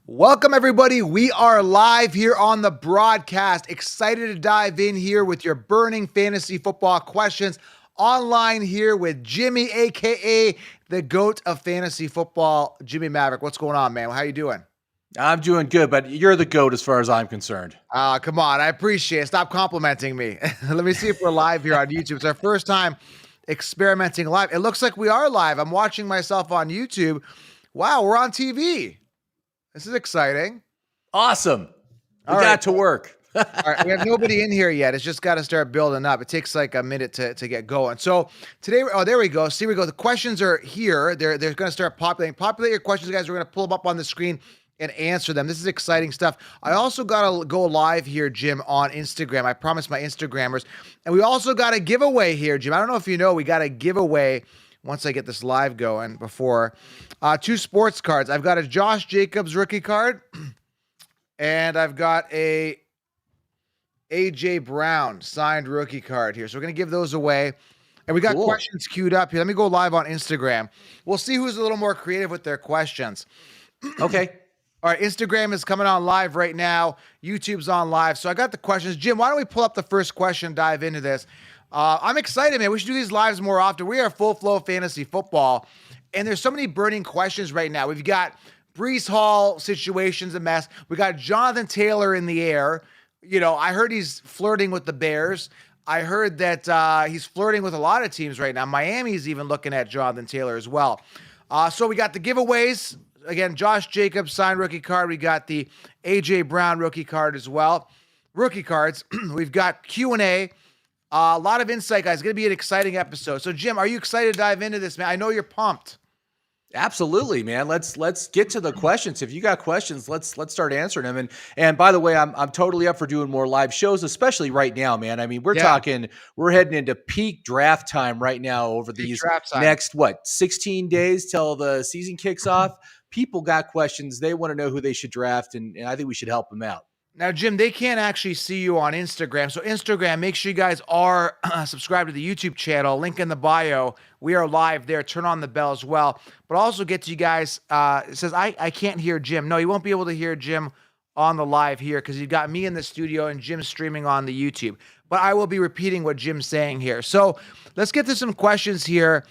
Welcome, everybody. We are live here on the broadcast. Excited to dive in here with your burning fantasy football questions. Online here with Jimmy, a.k.a. the GOAT of fantasy football, Jimmy Maverick. What's going on, man? How you doing? I'm doing good, but you're the GOAT as far as I'm concerned. Come on. I appreciate it. Stop complimenting me. Let me see if we're live here on YouTube. It's our first time experimenting live. It looks like we are live. I'm watching myself on YouTube. Wow, we're on TV. This is exciting. Awesome. We got to work. All right, we have nobody in here yet. It's just got to start building up. It takes like a minute to get going. So today, there we go. See, we go. The questions are here. They're going to start populating. Populate your questions, guys. We're going to pull them up on the screen and answer them. This is exciting stuff. I also got to go live here, Jim, on Instagram. I promised my Instagrammers. And we also got a giveaway here, Jim. I don't know if you know, we got a giveaway once I get this live going before. 2 sports cards. I've got a Josh Jacobs rookie card, and I've got a AJ Brown signed rookie card here. So we're going to give those away. And we got questions queued up here. Let me go live on Instagram. We'll see who's a little more creative with their questions. Okay. All right, Instagram is coming on live right now. YouTube's on live. So I got the questions. Jim, why don't we pull up the first question, dive into this? I'm excited, man. We should do these lives more often. We are full flow fantasy football, and there's so many burning questions right now. We've got Breece Hall situation's a mess. We got Jonathan Taylor in the air. You know, I heard he's flirting with the Bears. I heard that he's flirting with a lot of teams right now. Miami's even looking at Jonathan Taylor as well. So we got the giveaways. Again, Josh Jacobs signed rookie card. We got the AJ Brown rookie card as well. Rookie cards. We've got Q&A. A lot of insight, guys. It's going to be an exciting episode. So, Jim, are you excited to dive into this, man? I know you're pumped. Absolutely, man. Let's get to the questions. If you got questions, let's start answering them. And by the way, I'm totally up for doing more live shows, especially right now, man. I mean, we're heading into peak draft time right now over these next 16 days till the season kicks off. People got questions. They want to know who they should draft, and I think we should help them out. Now, Jim, they can't actually see you on Instagram. So Instagram, make sure you guys are subscribed to the YouTube channel. Link in the bio. We are live there. Turn on the bell as well. But also get to you guys. It says, I can't hear Jim. No, you won't be able to hear Jim on the live here because you've got me in the studio and Jim streaming on the YouTube. But I will be repeating what Jim's saying here. So let's get to some questions here.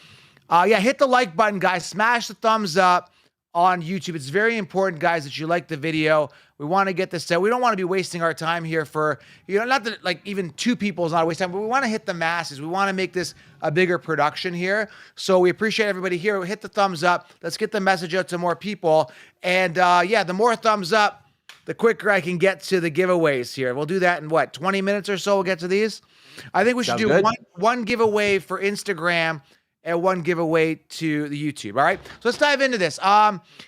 Hit the like button, guys. Smash the thumbs up on YouTube. It's very important, guys, that you like the video. We want to get this out. We don't want to be wasting our time here for, not that like even 2 people is not a waste of time, but we want to hit the masses. We want to make this a bigger production here. So we appreciate everybody here. Hit the thumbs up. Let's get the message out to more people. And the more thumbs up, the quicker I can get to the giveaways here. We'll do that in 20 minutes or so. We'll get to these. I think we should do one giveaway for Instagram and 1 giveaway to the YouTube. All right. So let's dive into this.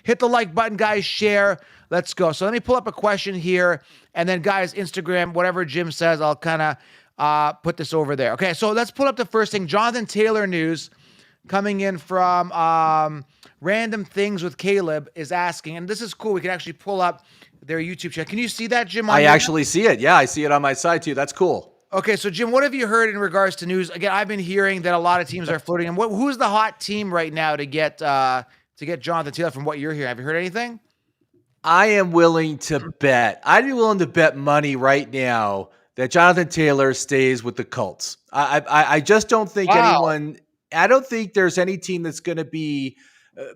Hit the like button, guys. Share. Let's go. So let me pull up a question here. And then, guys, Instagram, whatever Jim says, I'll kind of put this over there. Okay. So let's pull up the first thing. Jonathan Taylor news coming in from Random Things with Caleb is asking. And this is cool. We can actually pull up their YouTube channel. Can you see that, Jim? I actually see it. Yeah, I see it on my side, too. That's cool. Okay, so Jim, what have you heard in regards to news? Again, I've been hearing that a lot of teams are flirting. And who's the hot team right now to get Jonathan Taylor? From what you're hearing, have you heard anything? I am willing to bet. I'd be willing to bet money right now that Jonathan Taylor stays with the Colts. I just don't think anyone. I don't think there's any team that's going to be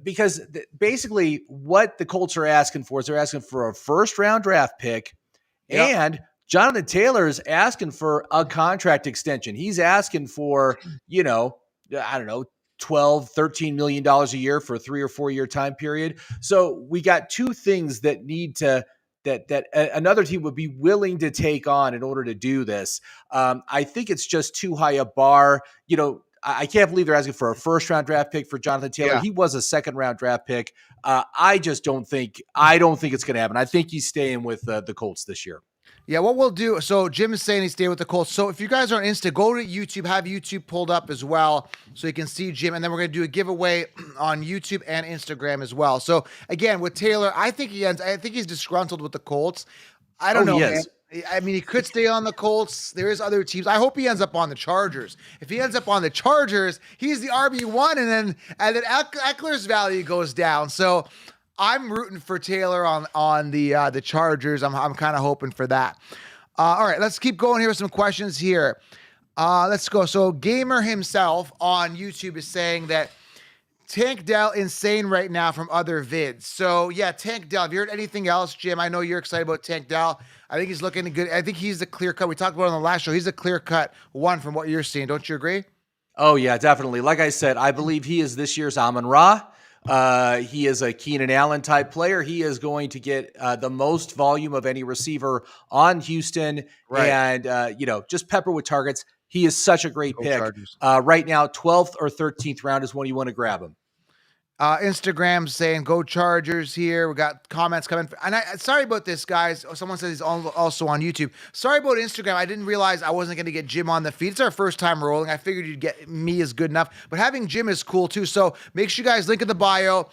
because basically what the Colts are asking for is they're asking for a first-round draft pick and Jonathan Taylor is asking for a contract extension. He's asking for, I don't know, $12, $13 million a year for a 3 or 4 year time period. So we got 2 things that need to, that another team would be willing to take on in order to do this. I think it's just too high a bar. I can't believe they're asking for a first round draft pick for Jonathan Taylor. He was a second round draft pick. I don't think it's going to happen. I think he's staying with the Colts this year. Yeah, what we'll do, so Jim is saying he stayed with the Colts. So if you guys are on Insta, go to YouTube, have YouTube pulled up as well so you can see Jim. And then we're going to do a giveaway on YouTube and Instagram as well. So again, with Taylor, I think he's disgruntled with the Colts. I don't know, man. I mean, he could stay on the Colts. There is other teams. I hope he ends up on the Chargers. If he ends up on the Chargers, he's the RB1, and then Eckler's value goes down. So I'm rooting for Taylor on the Chargers. I'm kind of hoping for that. All right, let's keep going here with some questions here. Let's go. So Gamer himself on YouTube is saying that Tank Dell insane right now from other vids. So yeah, Tank Dell. Have you heard anything else, Jim? I know you're excited about Tank Dell. I think he's looking good. I think he's the clear cut. We talked about it on the last show. He's a clear cut one from what you're seeing. Don't you agree? Oh yeah, definitely. Like I said, I believe he is this year's Amon-Ra. He is a Keenan Allen type player. He is going to get the most volume of any receiver on Houston, Right. and just pepper with targets. He is such a great Go pick. Chargers. Right now, 12th or 13th round is when you want to grab him. Instagram saying go Chargers here. We got comments coming. And sorry about this, guys. Someone says he's also on YouTube. Sorry about Instagram. I didn't realize I wasn't going to get Jim on the feed. It's our first time rolling. I figured you'd get me is good enough. But having Jim is cool too. So make sure you guys link in the bio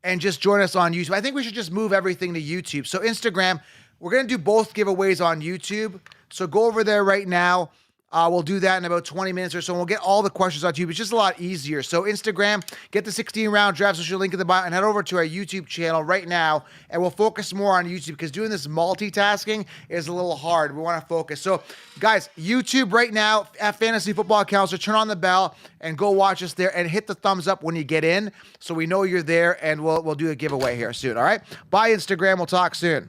and just join us on YouTube. I think we should just move everything to YouTube. So Instagram, we're going to do both giveaways on YouTube. So go over there right now. We'll do that in about 20 minutes or so, and we'll get all the questions on YouTube. It's just a lot easier. So Instagram, get the 16-round draft, social link in the bio, and head over to our YouTube channel right now, and we'll focus more on YouTube because doing this multitasking is a little hard. We want to focus. So, guys, YouTube right now, at Fantasy Football Counselor, turn on the bell and go watch us there, and hit the thumbs up when you get in so we know you're there, and we'll do a giveaway here soon, all right? Bye, Instagram. We'll talk soon.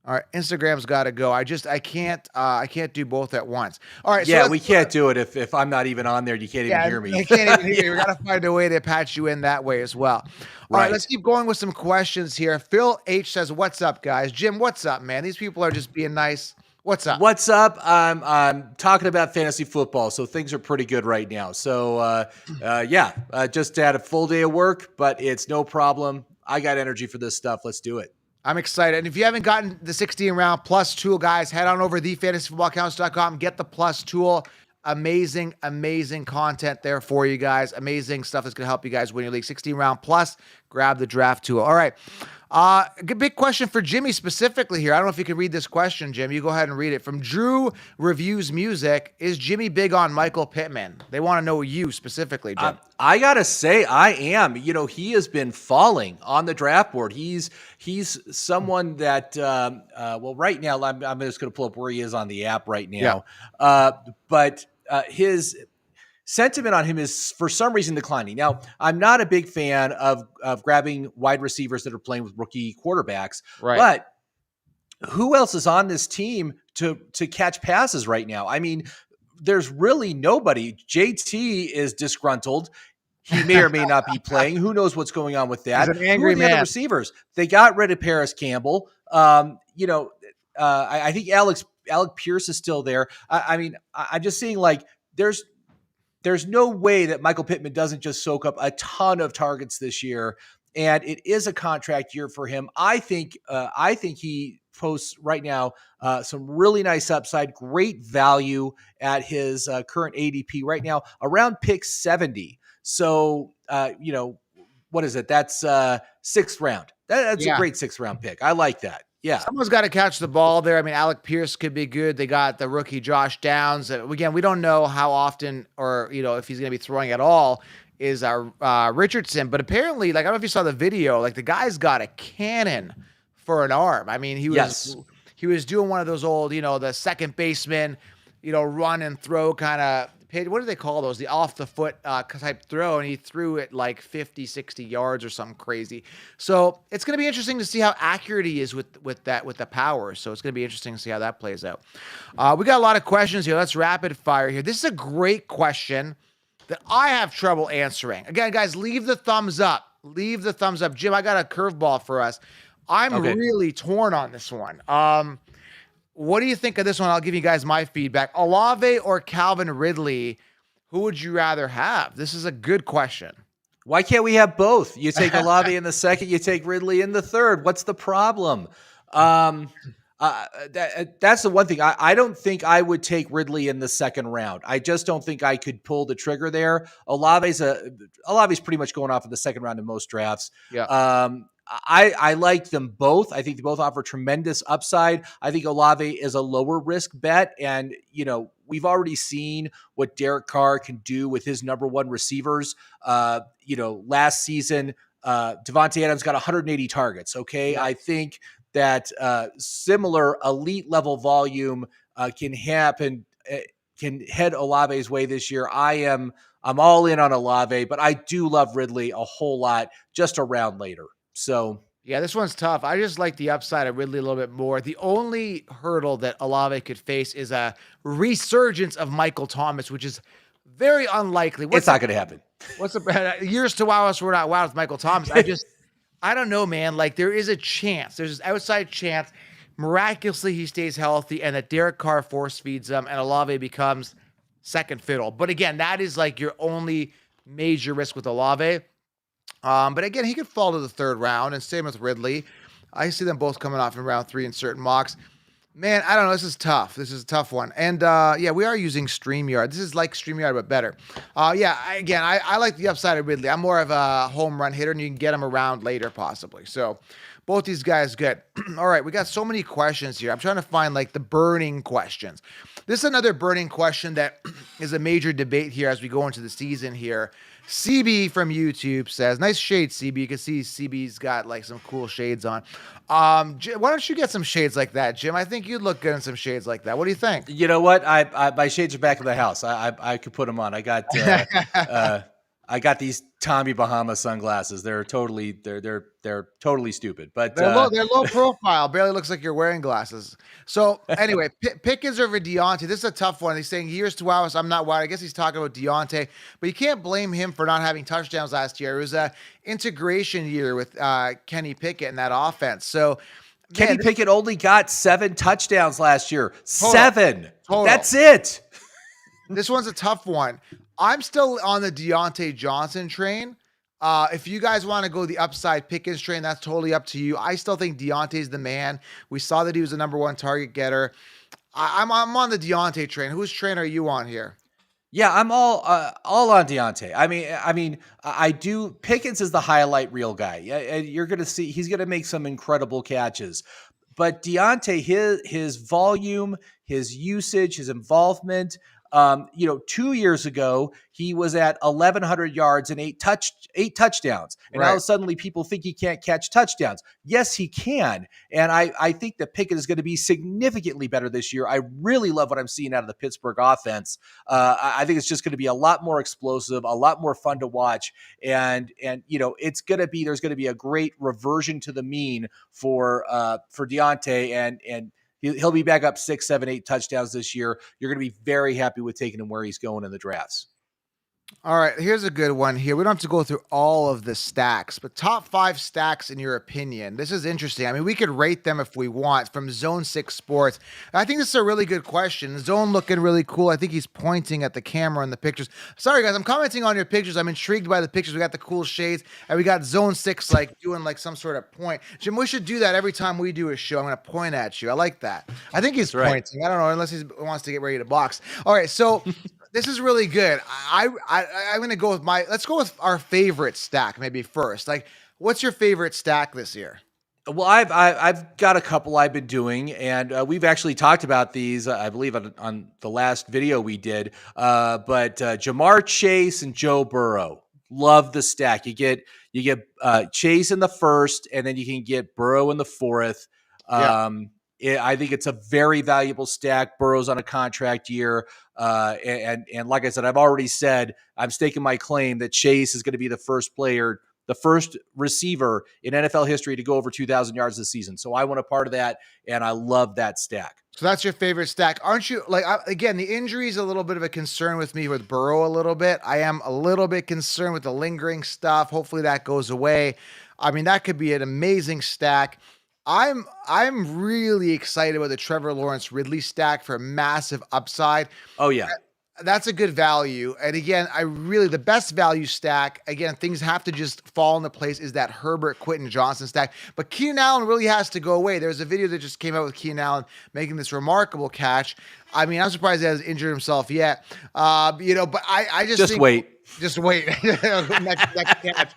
All right, Instagram's got to go. I can't do both at once. All right. Yeah, we can't do it if I'm not even on there. You can't even hear me. I can't even hear you. We got to find a way to patch you in that way as well. All right, let's keep going with some questions here. Phil H says, "What's up, guys?" Jim, what's up, man? These people are just being nice. What's up? What's up? I'm talking about fantasy football, so things are pretty good right now. So just had a full day of work, but it's no problem. I got energy for this stuff. Let's do it. I'm excited. And if you haven't gotten the 16-round plus tool, guys, head on over to thefantasyfootballcounts.com. Get the plus tool. Amazing, amazing content there for you guys. Amazing stuff that's going to help you guys win your league. 16-round plus. Grab the draft tool. All right. Big question for Jimmy specifically here. I don't know if you can read this question, Jim. You go ahead and read it. From Drew Reviews Music, is Jimmy big on Michael Pittman? They want to know you specifically, Jim. I got to say, I am. He has been falling on the draft board. He's someone that, right now, I'm just going to pull up where he is on the app right now. Yeah. But his sentiment on him is for some reason declining. Now, I'm not a big fan of grabbing wide receivers that are playing with rookie quarterbacks, right? But who else is on this team to catch passes right now? I mean, there's really nobody. JT is disgruntled. He may or may not be playing. Who knows what's going on with that? He's an angry man. Other receivers. They got rid of Paris Campbell. I think Alec Pierce is still there. I'm just seeing like there's no way that Michael Pittman doesn't just soak up a ton of targets this year, and it is a contract year for him. I think he posts right now some really nice upside, great value at his current ADP right now, around pick 70. So, what is it? That's 6th round. That's a great 6th round pick. I like that. Yeah. Someone's got to catch the ball there. I mean, Alec Pierce could be good. They got the rookie Josh Downs. Again, we don't know how often or, if he's going to be throwing at all is Richardson. But apparently, like, I don't know if you saw the video, like the guy's got a cannon for an arm. I mean, he was doing one of those old, the second baseman, run and throw kind of, what do they call those? The off the foot type throw. And he threw it like 50, 60 yards or something crazy. So it's going to be interesting to see how accurate he is with the power. So it's going to be interesting to see how that plays out. We got a lot of questions here. Let's rapid fire here. This is a great question that I have trouble answering. Again, guys, leave the thumbs up. Leave the thumbs up. Jim, I got a curveball for us. I'm really torn on this one. What do you think of this one? I'll give you guys my feedback. Olave or Calvin Ridley, who would you rather have? This is a good question. Why can't we have both? You take Olave in the second, you take Ridley in the third. What's the problem? That's the one thing. I don't think I would take Ridley in the second round. I just don't think I could pull the trigger there. Olave's pretty much going off in the second round in most drafts. Yeah. I like them both. I think they both offer tremendous upside. I think Olave is a lower risk bet. And, we've already seen what Derek Carr can do with his number one receivers. Last season, Devontae Adams got 180 targets. Okay. Yeah. I think that similar elite level volume can happen, can head Olave's way this year. I'm all in on Olave, but I do love Ridley a whole lot just a round later. So Yeah, this one's tough. I just like the upside of Ridley a little bit more. The only hurdle that Olave could face is a resurgence of Michael Thomas, which is very unlikely. It's not going to happen. What's the years to wow us? We're not wow with Michael Thomas. I don't know, man. Like there is a chance. There's an outside chance. Miraculously, he stays healthy, and that Derek Carr force feeds him, and Olave becomes second fiddle. But again, that is like your only major risk with Olave. But again, he could fall to the third round, and same with Ridley. I see them both coming off in round 3 in certain mocks. Man, I don't know. This is tough. This is a tough one. And yeah, we are using StreamYard. This is like StreamYard, but better. Yeah, I like the upside of Ridley. I'm more of a home run hitter, and you can get him around later possibly. So both these guys good. All right, we got so many questions here. I'm trying to find like the burning questions. This is another burning question that is a major debate here as we go into the season here. CB from YouTube says, nice shade, CB. You can see CB's got like some cool shades on. Why don't you get some shades like that, Jim? I think you'd look good in some shades like that. What do you think? You know what? My shades are back in the house. I could put them on. I got these Tommy Bahama sunglasses. They're totally stupid, but they're low profile. Barely looks like you're wearing glasses. So anyway, Pickens over Deontay. This is a tough one. He's saying years to hours. I'm not wild. I guess he's talking about Deontay, but you can't blame him for not having touchdowns last year. It was a integration year with Kenny Pickett in that offense. So Kenny Pickett only got 7 touchdowns last year. Total. 7. Total. That's it. This one's a tough one. I'm still on the Deontay Johnson train. If you guys want to go the upside Pickens train, that's totally up to you. I still think Deontay's the man. We saw that he was the number 1 target getter. I'm on the Deontay train. Whose train are you on here? Yeah, I'm all on Deontay. I mean, I do. Pickens is the highlight reel guy. You're gonna see he's gonna make some incredible catches, but Deontay, his volume, his usage, his involvement. 2 years ago, he was at 1,100 yards and 8 touchdowns. And now suddenly people think he can't catch touchdowns. Yes, he can. And I think that Pickett is going to be significantly better this year. I really love what I'm seeing out of the Pittsburgh offense. I think it's just going to be a lot more explosive, a lot more fun to watch. And there's going to be a great reversion to the mean for Deontay and he'll be back up 6, 7, 8 touchdowns this year. You're going to be very happy with taking him where he's going in the drafts. All right, here's a good one here. We don't have to go through all of the stacks, but top 5 stacks in your opinion. This is interesting. I mean, we could rate them if we want from Zone 6 Sports. I think this is a really good question. Zone looking really cool. I think he's pointing at the camera in the pictures. Sorry, guys, I'm commenting on your pictures. I'm intrigued by the pictures. We got the cool shades, and we got Zone 6 like doing like some sort of point. Jim, we should do that every time we do a show. I'm going to point at you. I like that. I think he's pointing. I don't know, unless he wants to get ready to box. All right, so... This is really good. I'm going to go with let's go with our favorite stack maybe first. Like, what's your favorite stack this year? Well, I've got a couple I've been doing, and we've actually talked about these, I believe, on the last video we did. But Jamar Chase and Joe Burrow, love the stack. You get Chase in the first, and then you can get Burrow in the fourth. I think it's a very valuable stack. Burrow's on a contract year. And like I said, I've already said, I'm staking my claim that Chase is going to be the first receiver in NFL history to go over 2,000 yards this season. So I want a part of that, and I love that stack. So that's your favorite stack. Aren't you, again, the injury is a little bit of a concern with me with Burrow a little bit. I am a little bit concerned with the lingering stuff. Hopefully that goes away. I mean, that could be an amazing stack. I'm really excited about the Trevor Lawrence Ridley stack for massive upside. Oh yeah. That's a good value. And again, the best value stack, again, things have to just fall into place, is that Herbert Quentin Johnson stack. But Keenan Allen really has to go away. There's a video that just came out with Keenan Allen making this remarkable catch. I mean, I'm surprised he hasn't injured himself yet. But I just think, wait. Just wait. next catch.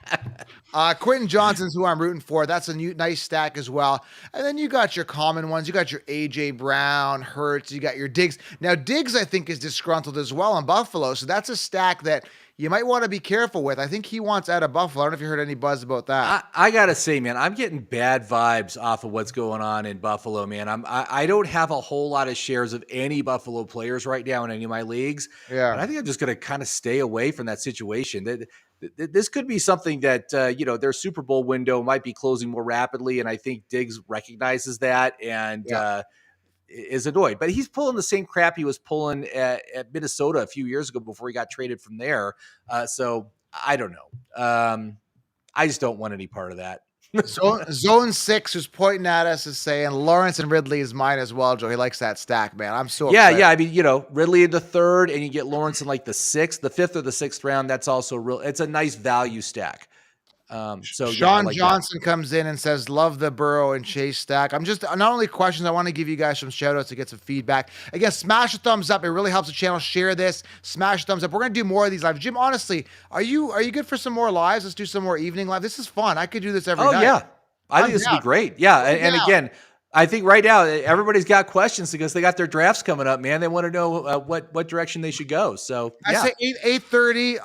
Quentin Johnson's who I'm rooting for. That's a nice stack as well. And then you got your common ones. You got your A.J. Brown, Hurts. You got your Diggs. Now, Diggs, I think, is disgruntled as well in Buffalo. So that's a stack that you might want to be careful with. I think he wants out of Buffalo. I don't know if you heard any buzz about that. I gotta say, man, I'm getting bad vibes off of what's going on in Buffalo, man. I don't have a whole lot of shares of any Buffalo players right now in any of my leagues. Yeah. And I think I'm just gonna kind of stay away from that situation. This could be something that their Super Bowl window might be closing more rapidly, and I think Diggs recognizes that and is annoyed. But he's pulling the same crap he was pulling at Minnesota a few years ago before he got traded from there. So I don't know. I just don't want any part of that. Zone 6, who's pointing at us, is saying Lawrence and Ridley is mine as well, Joe. He likes that stack, man. I'm so yeah, excited. yeah. I mean, Ridley in the 3rd, and you get Lawrence in like the 6th, the 5th or the 6th round. That's also real. It's a nice value stack. Sean Johnson comes in and says, love the Burrow and Chase stack. I'm just, not only questions, I want to give you guys some shout outs to get some feedback. Again, smash a thumbs up. It really helps the channel. Share this. Smash a thumbs up. We're going to do more of these lives. Jim, honestly, are you good for some more lives? Let's do some more evening live. This is fun. I could do this every night. Oh, yeah. I think this would be great. Yeah. And again, I think right now everybody's got questions because they got their drafts coming up, man. They want to know what direction they should go. So I say 8:30,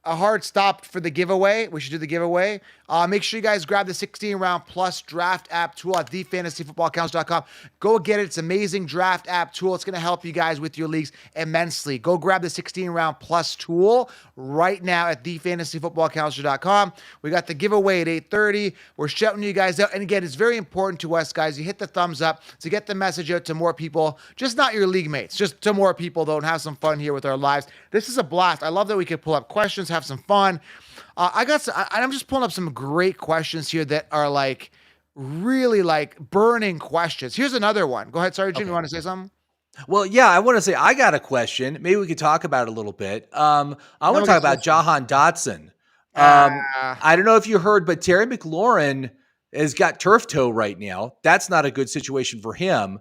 a hard stop for the giveaway. We should do the giveaway. Make sure you guys grab the 16-round plus draft app tool at thefantasyfootballaccounts.com. Go get it. It's an amazing draft app tool. It's going to help you guys with your leagues immensely. Go grab the 16-round plus tool right now at thefantasyfootballaccounts.com. We got the giveaway at 8:30. We're shouting you guys out. And again, it's very important to us, guys. You hit the thumbs up to get the message out to more people, just not your league mates, just to more people, though, and have some fun here with our lives. This is a blast. I love that we could pull up questions, have some fun. I'm just pulling up some great questions here that are like really like burning questions. Here's another one. Go ahead. Sorry, Jim, you want to say something? Well, yeah, I want to say I got a question. Maybe we could talk about it a little bit. I want to talk about Jahan Dotson. I don't know if you heard, but Terry McLaurin has got turf toe right now. That's not a good situation for him.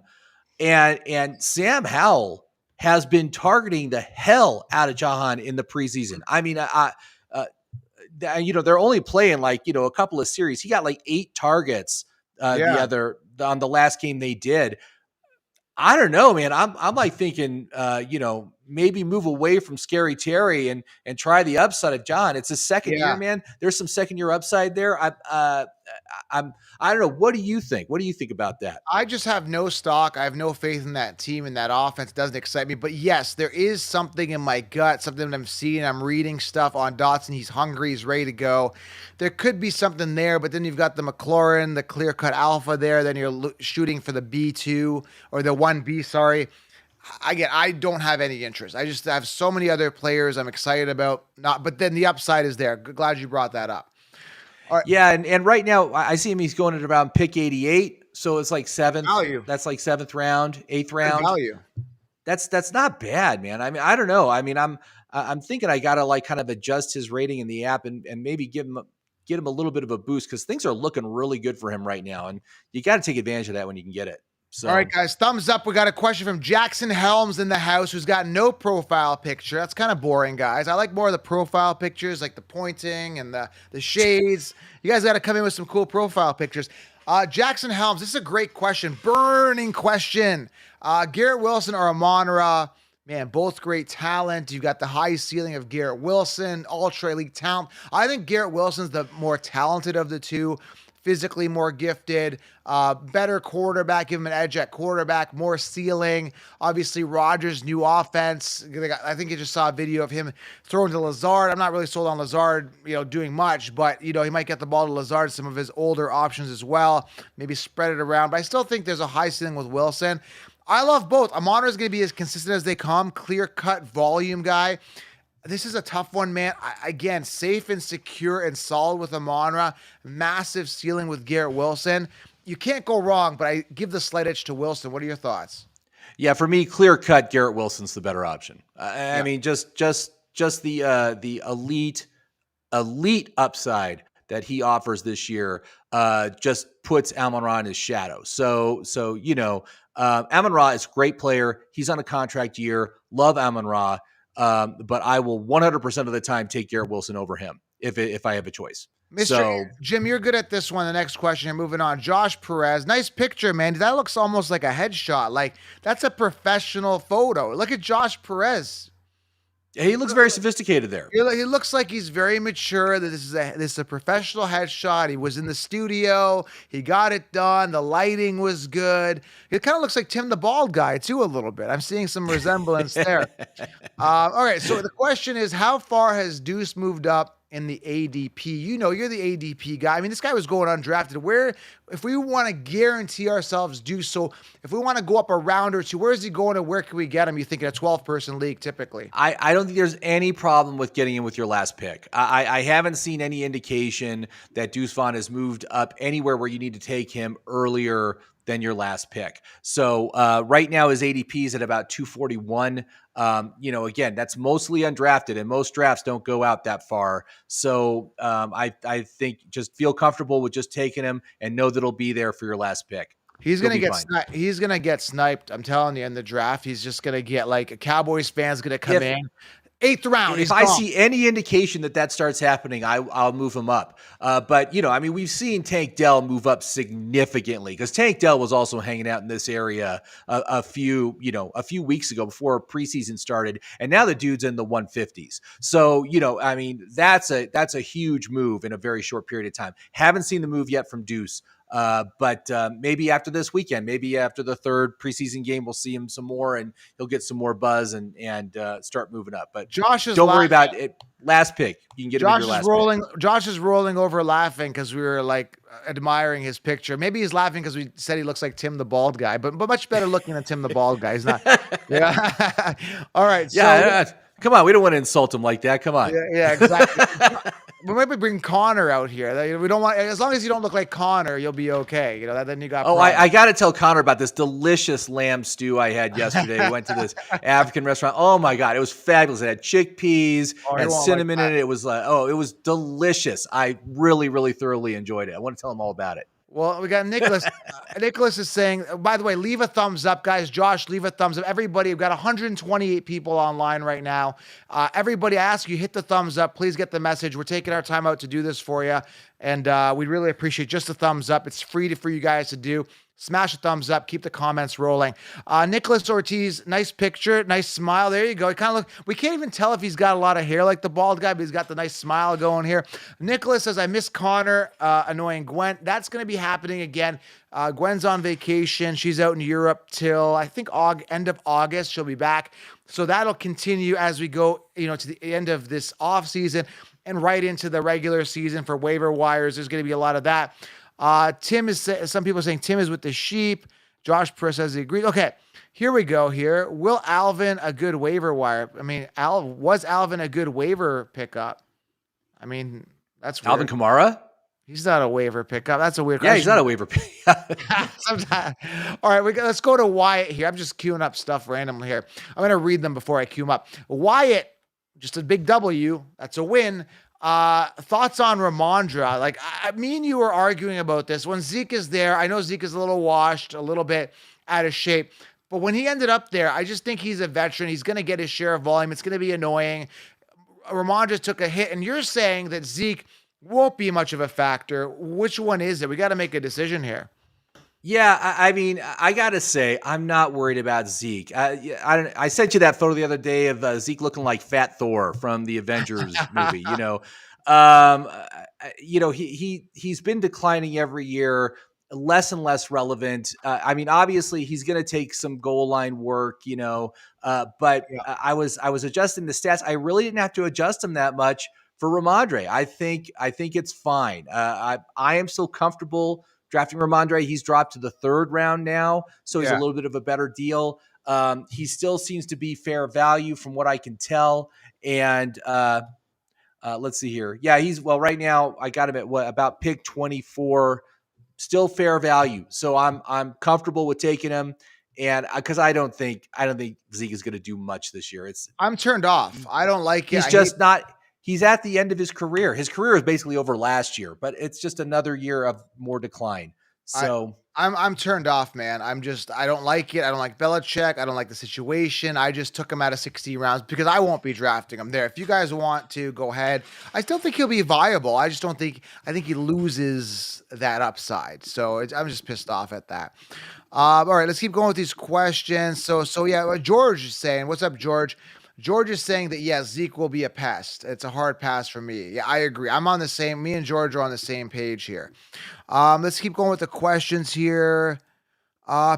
And Sam Howell has been targeting the hell out of Jahan in the preseason. I mean, they're only playing like, a couple of series. He got like 8 targets on the last game they did. I don't know, man. I'm like thinking, maybe move away from Scary Terry and try the upside of John. It's a second year, man. There's some second year upside there. I don't know. What do you think? What do you think about that? I just have no stock. I have no faith in that team and that offense. It doesn't excite me. But yes, there is something in my gut, something that I'm seeing. I'm reading stuff on Dotson. He's hungry. He's ready to go. There could be something there, but then you've got the McLaurin, the clear-cut alpha there. Then you're shooting for the B2 or the 1B, sorry. I don't have any interest. I just have so many other players I'm excited about. But then the upside is there. Glad you brought that up. All right. Yeah, and right now I see him. He's going at around pick 88, so it's like 7th. Value. That's like 7th round, 8th round. Value. That's not bad, man. I mean, I don't know. I mean, I'm thinking I gotta like kind of adjust his rating in the app and maybe get him a little bit of a boost because things are looking really good for him right now, and you got to take advantage of that when you can get it. So. All right, guys, thumbs up. We got a question from Jackson Helms in the house who's got no profile picture. That's kind of boring, guys. I like more of the profile pictures, like the pointing and the shades. You guys got to come in with some cool profile pictures. Jackson Helms, this is a great question. Burning question. Garrett Wilson or Amon-Ra? Man, both great talent. You've got the high ceiling of Garrett Wilson, ultra elite talent. I think Garrett Wilson's the more talented of the two. Physically more gifted, better quarterback, give him an edge at quarterback, more ceiling. Obviously, Rodgers' new offense. I think you just saw a video of him throwing to Lazard. I'm not really sold on Lazard, doing much, but, he might get the ball to Lazard, some of his older options as well, maybe spread it around. But I still think there's a high ceiling with Wilson. I love both. Amon-Ra is going to be as consistent as they come, clear-cut volume guy. This is a tough one, man. Again, safe and secure and solid with Amon-Ra. Massive ceiling with Garrett Wilson. You can't go wrong, but I give the slight edge to Wilson. What are your thoughts? Yeah, for me, clear cut. Garrett Wilson's the better option. I mean, just the elite upside that he offers this year just puts Amon-Ra in his shadow. So Amon-Ra is a great player. He's on a contract year. Love Amon-Ra. But I will 100% of the time take Garrett Wilson over him if I have a choice. Jim, you're good at this one. The next question, you're moving on. Josh Perez, nice picture, man. That looks almost like a headshot. Like that's a professional photo. Look at Josh Perez. He looks very sophisticated there. He looks like he's very mature. That this is a professional headshot. He was in the studio. He got it done. The lighting was good. It kind of looks like Tim the Bald Guy too a little bit. I'm seeing some resemblance there. All right. So the question is, how far has Deuce moved up in the ADP? You know, you're the ADP guy. I mean, this guy was going undrafted. Where, if we want to guarantee ourselves Deuce, so if we want to go up a round or two, where is he going and where can we get him? You think in a 12-person league typically? I don't think there's any problem with getting him with your last pick. I haven't seen any indication that Deuce Vaughn has moved up anywhere where you need to take him earlier than your last pick. So right now his ADP is at about 241. Again, that's mostly undrafted, and most drafts don't go out that far. So I think just feel comfortable with just taking him and know that he'll be there for your last pick. He's gonna get sniped. He's gonna get sniped. I'm telling you, in the draft, he's just gonna get like a Cowboys fan's gonna come in. 8th round. If I see any indication that starts happening, I'll move him up. But we've seen Tank Dell move up significantly because Tank Dell was also hanging out in this area a few weeks ago before preseason started, and now the dude's in the 150s. So that's a huge move in a very short period of time. Haven't seen the move yet from Deuce. But maybe after this weekend, maybe after the third preseason game, we'll see him some more and he'll get some more buzz and start moving up. But don't worry about it. Last pick. You can get him in your last pick. Josh is rolling over laughing because we were like admiring his picture. Maybe he's laughing because we said he looks like Tim the Bald Guy, but much better looking than Tim the Bald Guy. He's not. Yeah. All right. Yeah. Come on, we don't want to insult him like that. Come on. Yeah, exactly. But maybe bring Connor out here. We don't want, as long as you don't look like Connor, you'll be okay. Then you got. Oh, I got to tell Connor about this delicious lamb stew I had yesterday. We went to this African restaurant. Oh my God, it was fabulous. It had chickpeas and cinnamon in it. It was it was delicious. I really, really thoroughly enjoyed it. I want to tell him all about it. Well, we got Nicholas. Nicholas is saying, by the way, leave a thumbs up, guys. Josh, leave a thumbs up. Everybody, we've got 128 people online right now. Everybody, I ask you, hit the thumbs up. Please get the message. We're taking our time out to do this for you. And we really appreciate just a thumbs up. It's free for you guys to do. Smash a thumbs up. Keep the comments rolling. Nicholas Ortiz, nice picture, nice smile. There you go. He kind of we can't even tell if he's got a lot of hair like the bald guy, but he's got the nice smile going here. Nicholas says, I miss Connor, annoying Gwen. That's going to be happening again. Gwen's on vacation. She's out in Europe till, I think, end of August. She'll be back. So that'll continue as we go, to the end of this off season and right into the regular season for waiver wires. There's going to be a lot of that. Some people are saying Tim is with the sheep. Josh Perez says he agrees. Okay, here we go here. Will Alvin a good waiver wire? I mean, was Alvin a good waiver pickup? I mean, that's weird. Alvin Kamara? He's not a waiver pickup. That's a weird question. Yeah, he's not a waiver pickup. Sometimes. All right, let's go to Wyatt here. I'm just queuing up stuff randomly here. I'm going to read them before I queue them up. Wyatt, just a big W. That's a win. Thoughts on Rhamondre? Like, me and you were arguing about this. When Zeke is there, I know Zeke is a little washed, a little bit out of shape. But when he ended up there, I just think he's a veteran. He's going to get his share of volume. It's going to be annoying. Rhamondre took a hit. And you're saying that Zeke won't be much of a factor. Which one is it? We got to make a decision here. Yeah, I mean, I got to say, I'm not worried about Zeke. I sent you that photo the other day of Zeke looking like Fat Thor from the Avengers movie. He's been declining every year, less and less relevant. I mean, obviously, he's going to take some goal line work, but yeah. I was adjusting the stats. I really didn't have to adjust them that much for Rhamondre. I think it's fine. I am still comfortable drafting Rhamondre. He's dropped to the 3rd round now, so he's a little bit of a better deal. He still seems to be fair value from what I can tell. And let's see here. Yeah, right now I got him at about pick 24, still fair value. So I'm comfortable with taking him. And because I don't think Zeke is going to do much this year. I'm turned off. I don't like it. He's at the end of his career. His career is basically over last year, but it's just another year of more decline. So I'm turned off, man. I don't like it. I don't like Belichick. I don't like the situation. I just took him out of 60 rounds because I won't be drafting him there. If you guys want to, go ahead. I still think he'll be viable. I think he loses that upside. So I'm just pissed off at that. All right, let's keep going with these questions. So yeah, George is saying, what's up, George? George is saying that, yes, Zeke will be a pest. It's a hard pass for me. Yeah, I agree. Me and George are on the same page here. Let's keep going with the questions here.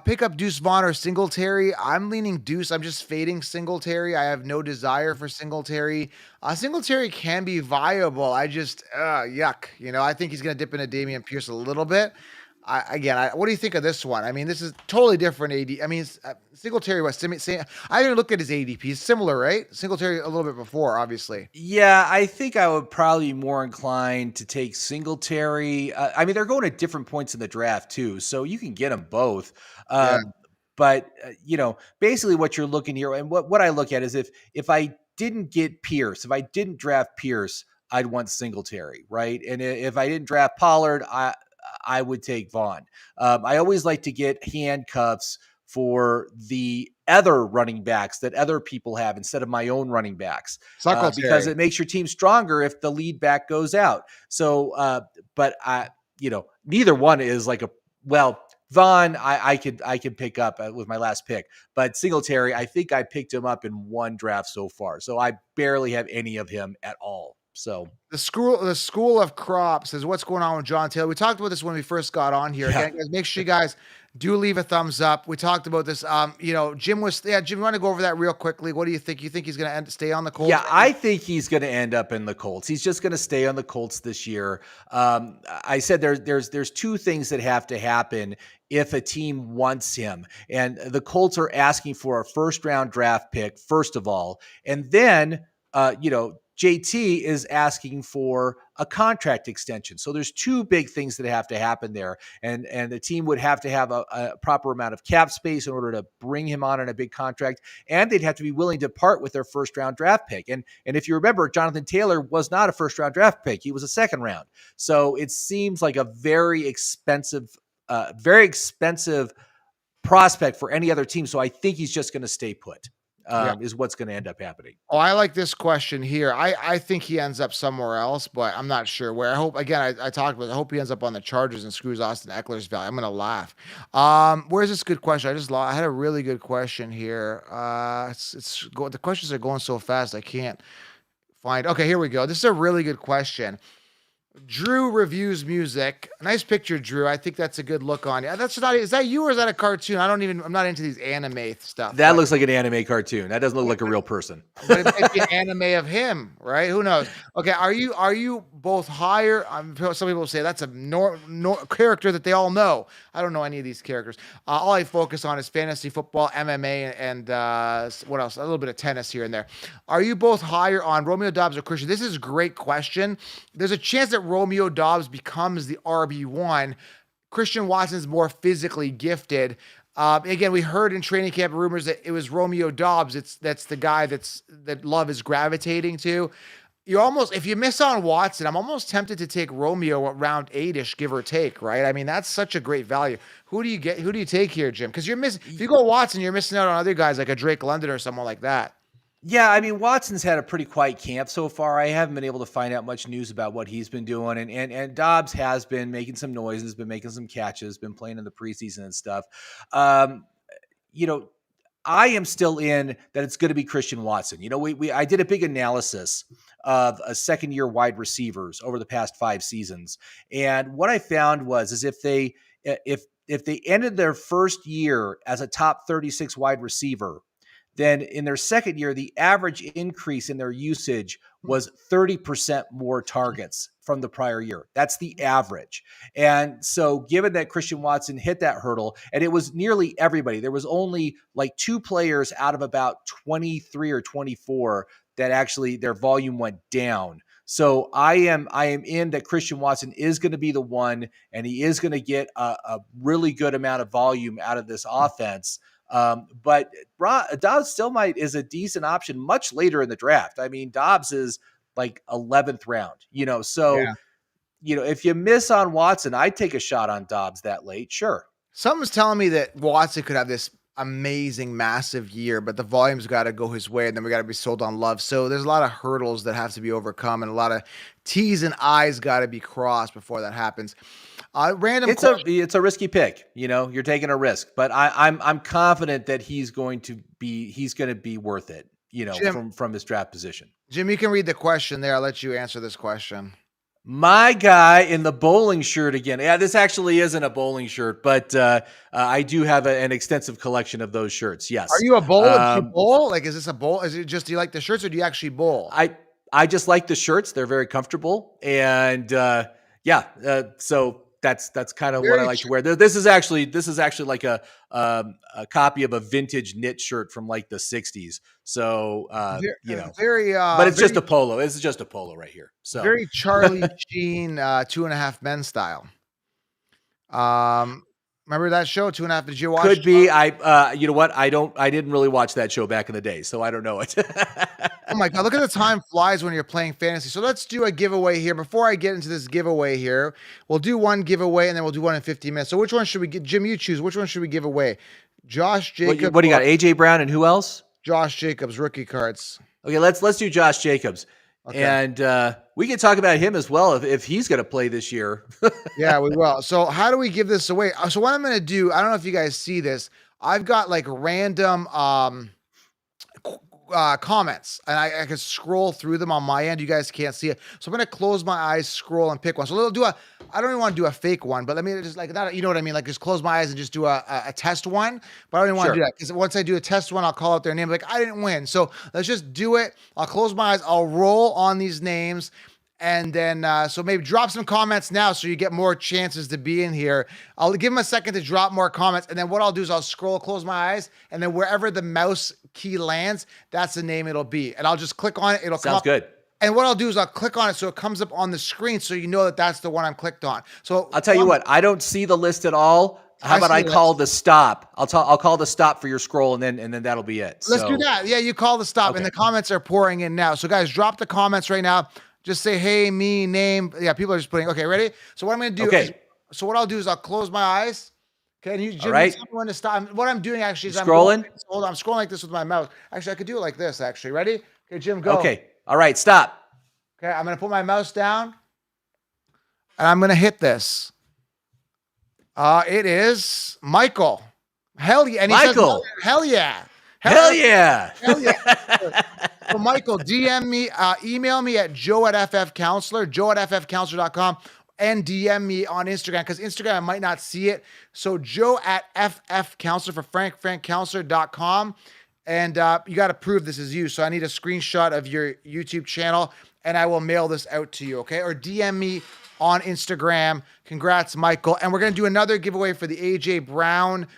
Pick up Deuce Vaughn or Singletary. I'm leaning Deuce. I'm just fading Singletary. I have no desire for Singletary. Singletary can be viable. Yuck. I think he's going to dip into Dameon Pierce a little bit. What do you think of this one? I mean, this is totally different AD. I mean, Singletary was I haven't looked at his ADP. It's similar, right? Singletary a little bit before, obviously. Yeah, I think I would probably be more inclined to take Singletary. I mean, they're going at different points in the draft too, so you can get them both. Yeah. But basically, what you're looking here, and what I look at is if I didn't get Pierce, if I didn't draft Pierce, I'd want Singletary, right? And if I didn't draft Pollard, I would take Vaughn. I always like to get handcuffs for the other running backs that other people have instead of my own running backs, because it makes your team stronger if the lead back goes out. So, but neither one is Vaughn, I could pick up with my last pick, but Singletary, I think I picked him up in one draft so far, so I barely have any of him at all. So the school of Crop says, what's going on with John Taylor? We talked about this when we first got on here. Yeah. Again, guys, make sure you guys do leave a thumbs up. We talked about this. Jim, you want to go over that real quickly? What do you think? You think he's going to stay on the Colts? Yeah, I think he's going to end up in the Colts. He's just going to stay on the Colts this year. I said there's two things that have to happen if a team wants him. And the Colts are asking for a first-round draft pick, first of all. And then, JT is asking for a contract extension. So there's two big things that have to happen there. And the team would have to have a proper amount of cap space in order to bring him on a big contract. And they'd have to be willing to part with their first round draft pick. And if you remember, Jonathan Taylor was not a first round draft pick. He was a second round. So it seems like a very expensive prospect for any other team. So I think he's just going to stay put. Is what's going to end up happening. Oh, I like this question here. I think he ends up somewhere else, but I'm not sure where. I hope, again, I talked about, I hope he ends up on the Chargers and screws Austin Eckler's value. I'm going to laugh. Where's this good question? I had a really good question here. The questions are going so fast, I can't find. Okay, here we go. This is a really good question. Drew reviews music. Nice picture, Drew. I think that's a good look on you. Is that you or is that a cartoon? I'm not into these anime stuff. That looks like an anime cartoon. That doesn't look like a real person. But it might be an anime of him, right? Who knows? Okay, are you both higher? Some people say that's a character that they all know. I don't know any of these characters. All I focus on is fantasy football, MMA, and what else? A little bit of tennis here and there. Are you both higher on Romeo Dobbs or Christian? This is a great question. There's a chance that Romeo Dobbs becomes the RB1. Christian Watson's more physically gifted. Again, we heard in training camp rumors that it was Romeo Dobbs. That's the guy that Love is gravitating to. If you miss on Watson, I'm almost tempted to take Romeo at round 8-ish, give or take, right? I mean, that's such a great value. Who do you take here, Jim? Because if you go Watson, you're missing out on other guys like a Drake London or someone like that. Yeah, I mean, Watson's had a pretty quiet camp so far. I haven't been able to find out much news about what he's been doing. And Dobbs has been making some noises, been making some catches, been playing in the preseason and stuff. I am still in that it's going to be Christian Watson. I did a big analysis of a second-year wide receivers over the past 5 seasons. And what I found is if they ended their first year as a top 36 wide receiver, then in their second year, the average increase in their usage was 30% more targets from the prior year. That's the average. And so given that Christian Watson hit that hurdle, and it was nearly everybody, there was only like 2 players out of about 23 or 24 that actually their volume went down. So I am in that Christian Watson is going to be the one, and he is going to get a really good amount of volume out of this offense. But Dobbs still is a decent option much later in the draft. I mean, Dobbs is like 11th round, so, if you miss on Watson, I'd take a shot on Dobbs that late. Sure. Something's telling me that Watson could have this amazing, massive year, but the volume's got to go his way, and then we got to be sold on Love. So there's a lot of hurdles that have to be overcome, and a lot of T's and I's got to be crossed before that happens. It's a risky pick. You're taking a risk, but I'm confident that he's going to be worth it. from his draft position. Jim, you can read the question there. I'll let you answer this question. My guy in the bowling shirt again. Yeah, this actually isn't a bowling shirt, but I do have an extensive collection of those shirts. Yes. Are you a bowler? Do you bowl? Like, is this a bowl? Is it just, do you like the shirts or do you actually bowl? I just like the shirts. They're very comfortable. And so that's kind of what I like to wear. This is actually like a copy of a vintage knit shirt from like the 60s. So, but it's just a polo. This is just a polo right here. So very Charlie Sheen, 2.5 Men style. Remember that show, 2.5? Did you watch? Could be. You know what? I didn't really watch that show back in the day, so I don't know it. Oh my God, look at the time flies when you're playing fantasy. So let's do a giveaway here. Before I get into this giveaway here, we'll do one giveaway and then we'll do one in 15 minutes. So which one should we get? Jim, you choose. Which one should we give away? Josh Jacobs. What do you got? AJ Brown and who else? Josh Jacobs, rookie cards. Okay, let's do Josh Jacobs. Okay. And we can talk about him as well if he's going to play this year. Yeah, we will. So how do we give this away? So what I'm going to do, I don't know if you guys see this. I've got like random comments and I can scroll through them on my end. You guys can't see it. So I'm going to close my eyes, scroll and pick one. So I don't even want to do a fake one, but let me just like, you know what I mean? Like just close my eyes and just do a test one, but I don't even want to do that because once I do a test one, I'll call out their name. Like I didn't win. So let's just do it. I'll close my eyes. I'll roll on these names. And then, so maybe drop some comments now so you get more chances to be in here. I'll give them a second to drop more comments. And then what I'll do is I'll scroll, close my eyes, and then wherever the mouse key lands, that's the name it'll be. And I'll just click on it. It'll come up. Sounds good. And what I'll do is I'll click on it so it comes up on the screen so you know that that's the one I'm clicked on. So I'll tell you what, I don't see the list at all. How about I call the stop? I'll call the stop for your scroll and then that'll be it. Let's do that. Yeah, you call the stop and the comments are pouring in now. So guys, drop the comments right now. Just say, hey, me, name. Yeah, people are just putting, okay, ready? So what I'm going to do is, so what I'll do is I'll close my eyes. Okay, and you, Jim, tell me when to stop. What I'm doing actually is I'm scrolling like this with my mouse. Actually, I could do it like this, actually. Ready? Okay, Jim, go. Okay, all right, stop. Okay, I'm going to put my mouse down, and I'm going to hit this. It is Michael. Hell yeah. And he Michael. Says, hell yeah. Hell yeah. Hell yeah. So Michael, DM me, email me at joe@ffcounselor, joe@ffcounselor.com, and DM me on Instagram because Instagram I might not see it. So joe@ffcounselor for frankcounselor.com. And you got to prove this is you. So I need a screenshot of your YouTube channel and I will mail this out to you. Okay. Or DM me on Instagram. Congrats, Michael. And we're going to do another giveaway for the AJ Brown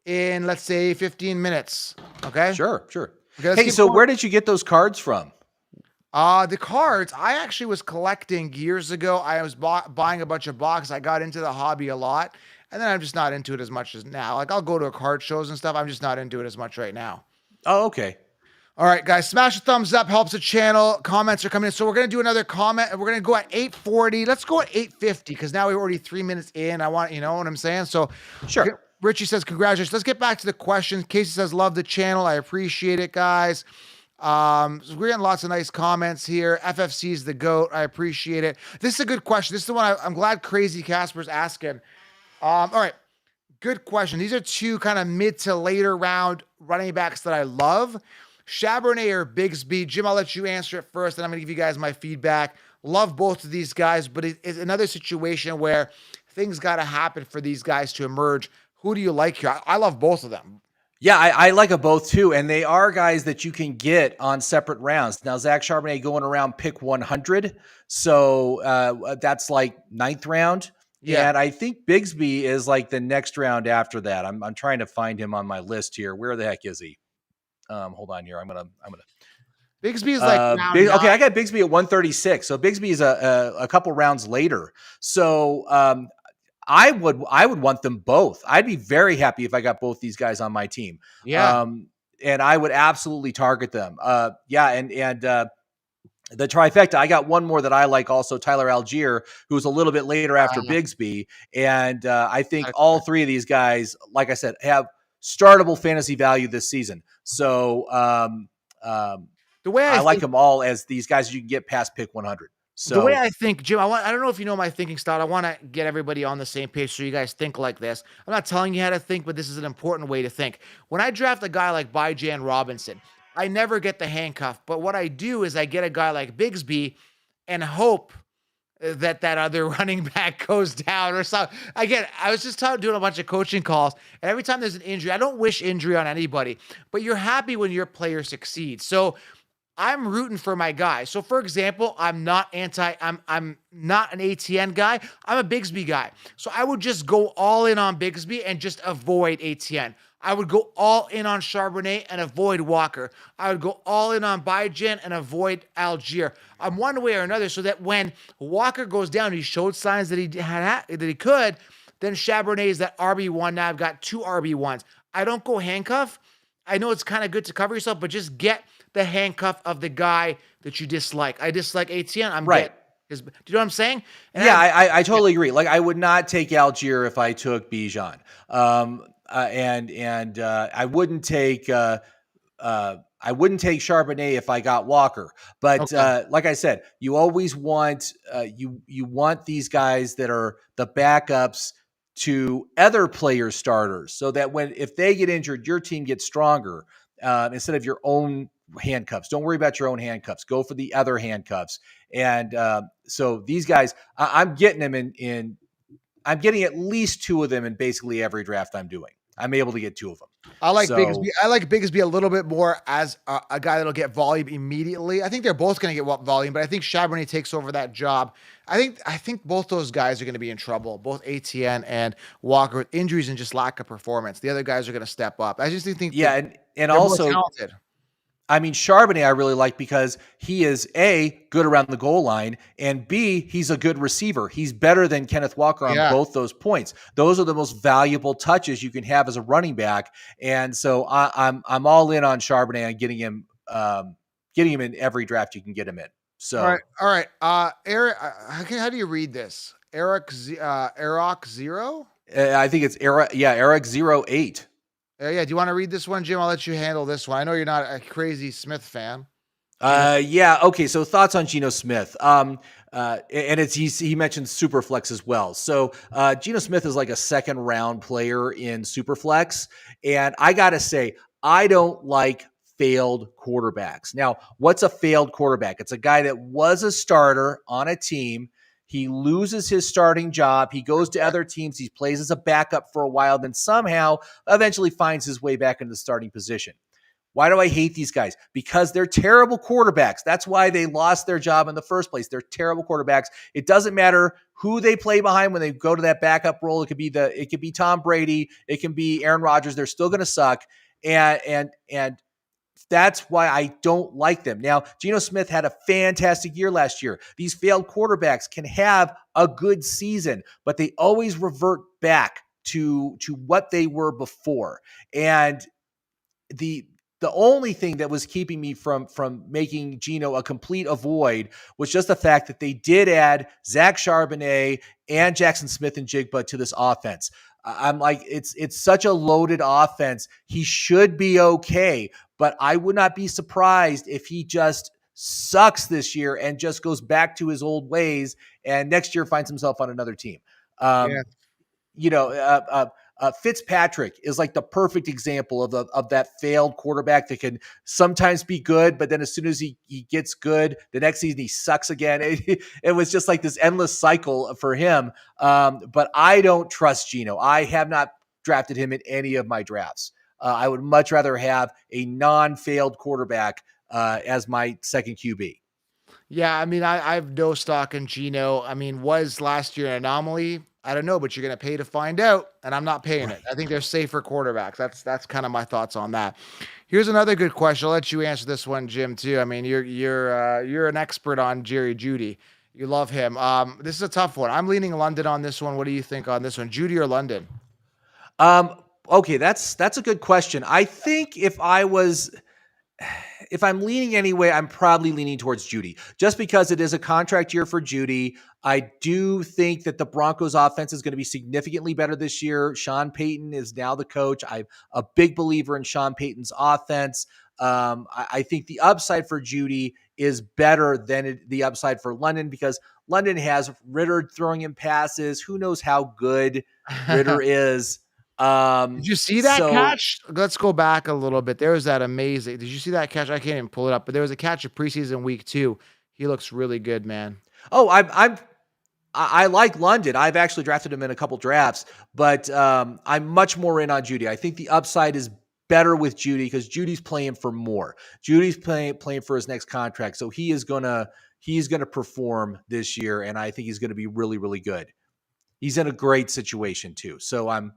in, let's say, 15 minutes. Okay. Sure. Okay, hey, so where did you get those cards from? The cards, I actually was collecting years ago. I was buying a bunch of boxes. I got into the hobby a lot, and then I'm just not into it as much as now. Like, I'll go to card shows and stuff. I'm just not into it as much right now. Oh, okay. All right, guys, smash the thumbs up. Helps the channel. Comments are coming in. So we're going to do another comment. We're going to go at 8:40. Let's go at 8:50 because now we're already 3 minutes in. I want, you know what I'm saying? So sure. Richie says, congratulations. Let's get back to the questions. Casey says, love the channel. I appreciate it, guys. So we're getting lots of nice comments here. FFC's the GOAT. I appreciate it. This is a good question. This is the one I'm glad Crazy Casper's asking. All right. Good question. These are two kind of mid to later round running backs that I love. Charbonnet or Bigsby. Jim, I'll let you answer it first, and I'm going to give you guys my feedback. Love both of these guys, but it's another situation where things got to happen for these guys to emerge. Who do you like here? I love both of them. Yeah, I like them both too, and they are guys that you can get on separate rounds. Now, Zach Charbonnet going around pick 100, so that's like 9th round. Yeah, and I think Bigsby is like the next round after that. I'm trying to find him on my list here. Where the heck is he? Hold on here. I'm gonna. Bigsby is like okay. I got Bigsby at 136, so Bigsby is a couple rounds later. So I would want them both. I'd be very happy if I got both these guys on my team. Yeah. And I would absolutely target them. And the trifecta, I got one more that I like also, Tyler Algier, who's a little bit later after Bigsby. And I think all three of these guys, like I said, have startable fantasy value this season. So the way I like them all as these guys you can get past pick 100. So the way I think, Jim, I don't know if you know my thinking style. I want to get everybody on the same page so you guys think like this. I'm not telling you how to think, but this is an important way to think. When I draft a guy like Bijan Robinson, I never get the handcuff. But what I do is I get a guy like Bigsby and hope that other running back goes down or something. Again, I was just doing a bunch of coaching calls, and every time there's an injury, I don't wish injury on anybody, but you're happy when your player succeeds. So I'm rooting for my guy. So for example, I'm not an ATN guy. I'm a Bigsby guy. So I would just go all in on Bigsby and just avoid ATN. I would go all in on Charbonnet and avoid Walker. I would go all in on Bijan and avoid Algier. I'm one way or another, so that when Walker goes down, he showed signs that he could. Then Charbonnet is that RB1. Now I've got 2 RB1s. I don't go handcuff. I know it's kind of good to cover yourself, but just get the handcuff of the guy that you dislike. I dislike ATN. I'm right. Do you know what I'm saying? And yeah, I totally agree. Like, I would not take Algier if I took Bijan. And I wouldn't take Charbonnet if I got Walker. But like I said, you always want you want these guys that are the backups to other players' starters, so that if they get injured, your team gets stronger instead of your own handcuffs. Don't worry about your own handcuffs. Go for the other handcuffs. And so these guys, I'm getting them in. I'm getting at least 2 of them in basically every draft I'm doing. I'm able to get 2 of them. I like Bigsby. I like Bigsby a little bit more as a guy that'll get volume immediately. I think they're both going to get volume, but I think Charbonnet takes over that job. I think both those guys are going to be in trouble, both ATN and Walker, with injuries and just lack of performance. The other guys are going to step up. I just think and also talented. I mean, Charbonnet I really like because he is A, good around the goal line, and B, he's a good receiver. He's better than Kenneth Walker on both those points. Those are the most valuable touches you can have as a running back. And so I'm all in on Charbonnet and getting him in every draft you can get him in. So all right. Eric, how do you read this? Eric Zero? I think it's Eric 08. Yeah. Do you want to read this one, Jim? I'll let you handle this one. I know you're not a crazy Smith fan. Yeah. Okay. So thoughts on Geno Smith. And he mentioned superflex as well. So Geno Smith is like a 2nd round player in superflex. And I got to say, I don't like failed quarterbacks. Now, what's a failed quarterback? It's a guy that was a starter on a team. He loses his starting job. He goes to other teams. He plays as a backup for a while, then somehow eventually finds his way back into the starting position. Why do I hate these guys? Because they're terrible quarterbacks. That's why they lost their job in the first place. They're terrible quarterbacks. It doesn't matter who they play behind when they go to that backup role. It could be Tom Brady. It can be Aaron Rodgers. They're still going to suck. And that's why I don't like them. Now, Geno Smith had a fantastic year last year. These failed quarterbacks can have a good season, but they always revert back to what they were before. And the only thing that was keeping me from making Geno a complete avoid was just the fact that they did add Zach Charbonnet and Jackson Smith-Njigba to this offense. I'm like, it's such a loaded offense. He should be okay, but I would not be surprised if he just sucks this year and just goes back to his old ways and next year finds himself on another team. Fitzpatrick is like the perfect example of that failed quarterback that can sometimes be good, but then as soon as he gets good, the next season he sucks again. It was just like this endless cycle for him. But I don't trust Geno. I have not drafted him in any of my drafts. I would much rather have a non-failed quarterback as my second QB. Yeah, I mean, I have no stock in Geno. I mean, was last year an anomaly? I don't know, but you're going to pay to find out, and I'm not paying it. I think they're safer quarterbacks. That's kind of my thoughts on that. Here's another good question. I'll let you answer this one, Jim, too. I mean, you're an expert on Jerry Jeudy. You love him. This is a tough one. I'm leaning London on this one. What do you think on this one, Jeudy or London? Okay, that's a good question. I think if I'm leaning anyway, I'm probably leaning towards Jeudy, just because it is a contract year for Jeudy. I do think that the Broncos offense is going to be significantly better this year. Sean Payton is now the coach. I'm a big believer in Sean Payton's offense. I think the upside for Jeudy is better than the upside for London, because London has Ritter throwing him passes. Who knows how good Ritter is? Did you see that So catch? Let's go back a little bit. There was that amazing. Did you see that catch? I can't even pull it up, but there was a catch of preseason week 2. He looks really good, man. oh, I like London. I've actually drafted him in a couple drafts, but I'm much more in on Jeudy. I think the upside is better with Jeudy because Judy's playing for more. Judy's playing for his next contract, so he's gonna perform this year, and I think he's gonna be really, really good. He's in a great situation too. So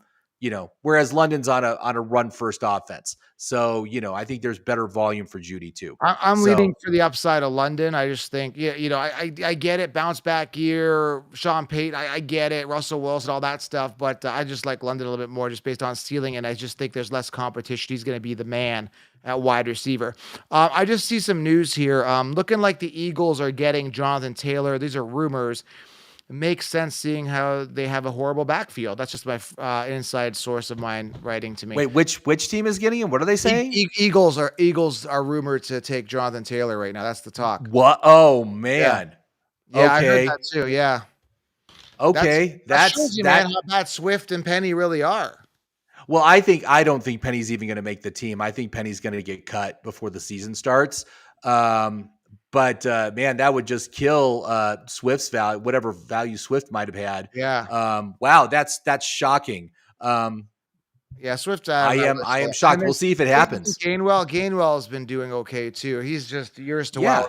whereas London's on a run first offense. So, I think there's better volume for Jeudy too. I'm leaning for the upside of London. I just think, yeah, I get it. Bounce back year, Sean Payton, I get it. Russell Wilson, all that stuff. But I just like London a little bit more just based on ceiling. And I just think there's less competition. He's going to be the man at wide receiver. I just see some news here. Looking like the Eagles are getting Jonathan Taylor. These are rumors. It makes sense seeing how they have a horrible backfield. That's just my inside source of mine writing to me. Wait, which team is getting him? What are they saying? Eagles are rumored to take Jonathan Taylor right now. That's the talk. What? Oh man. Yeah, okay. I heard that too. Yeah. Okay. That shows you, man, how bad Swift and Penny really are. Well, I don't think Penny's even going to make the team. I think Penny's going to get cut before the season starts. But man, that would just kill Swift's value, whatever value Swift might have had. Yeah. Wow, that's shocking. Yeah, Swift. I am shocked. We'll see if it happens. Gainwell has been doing okay too. He's just years to wow.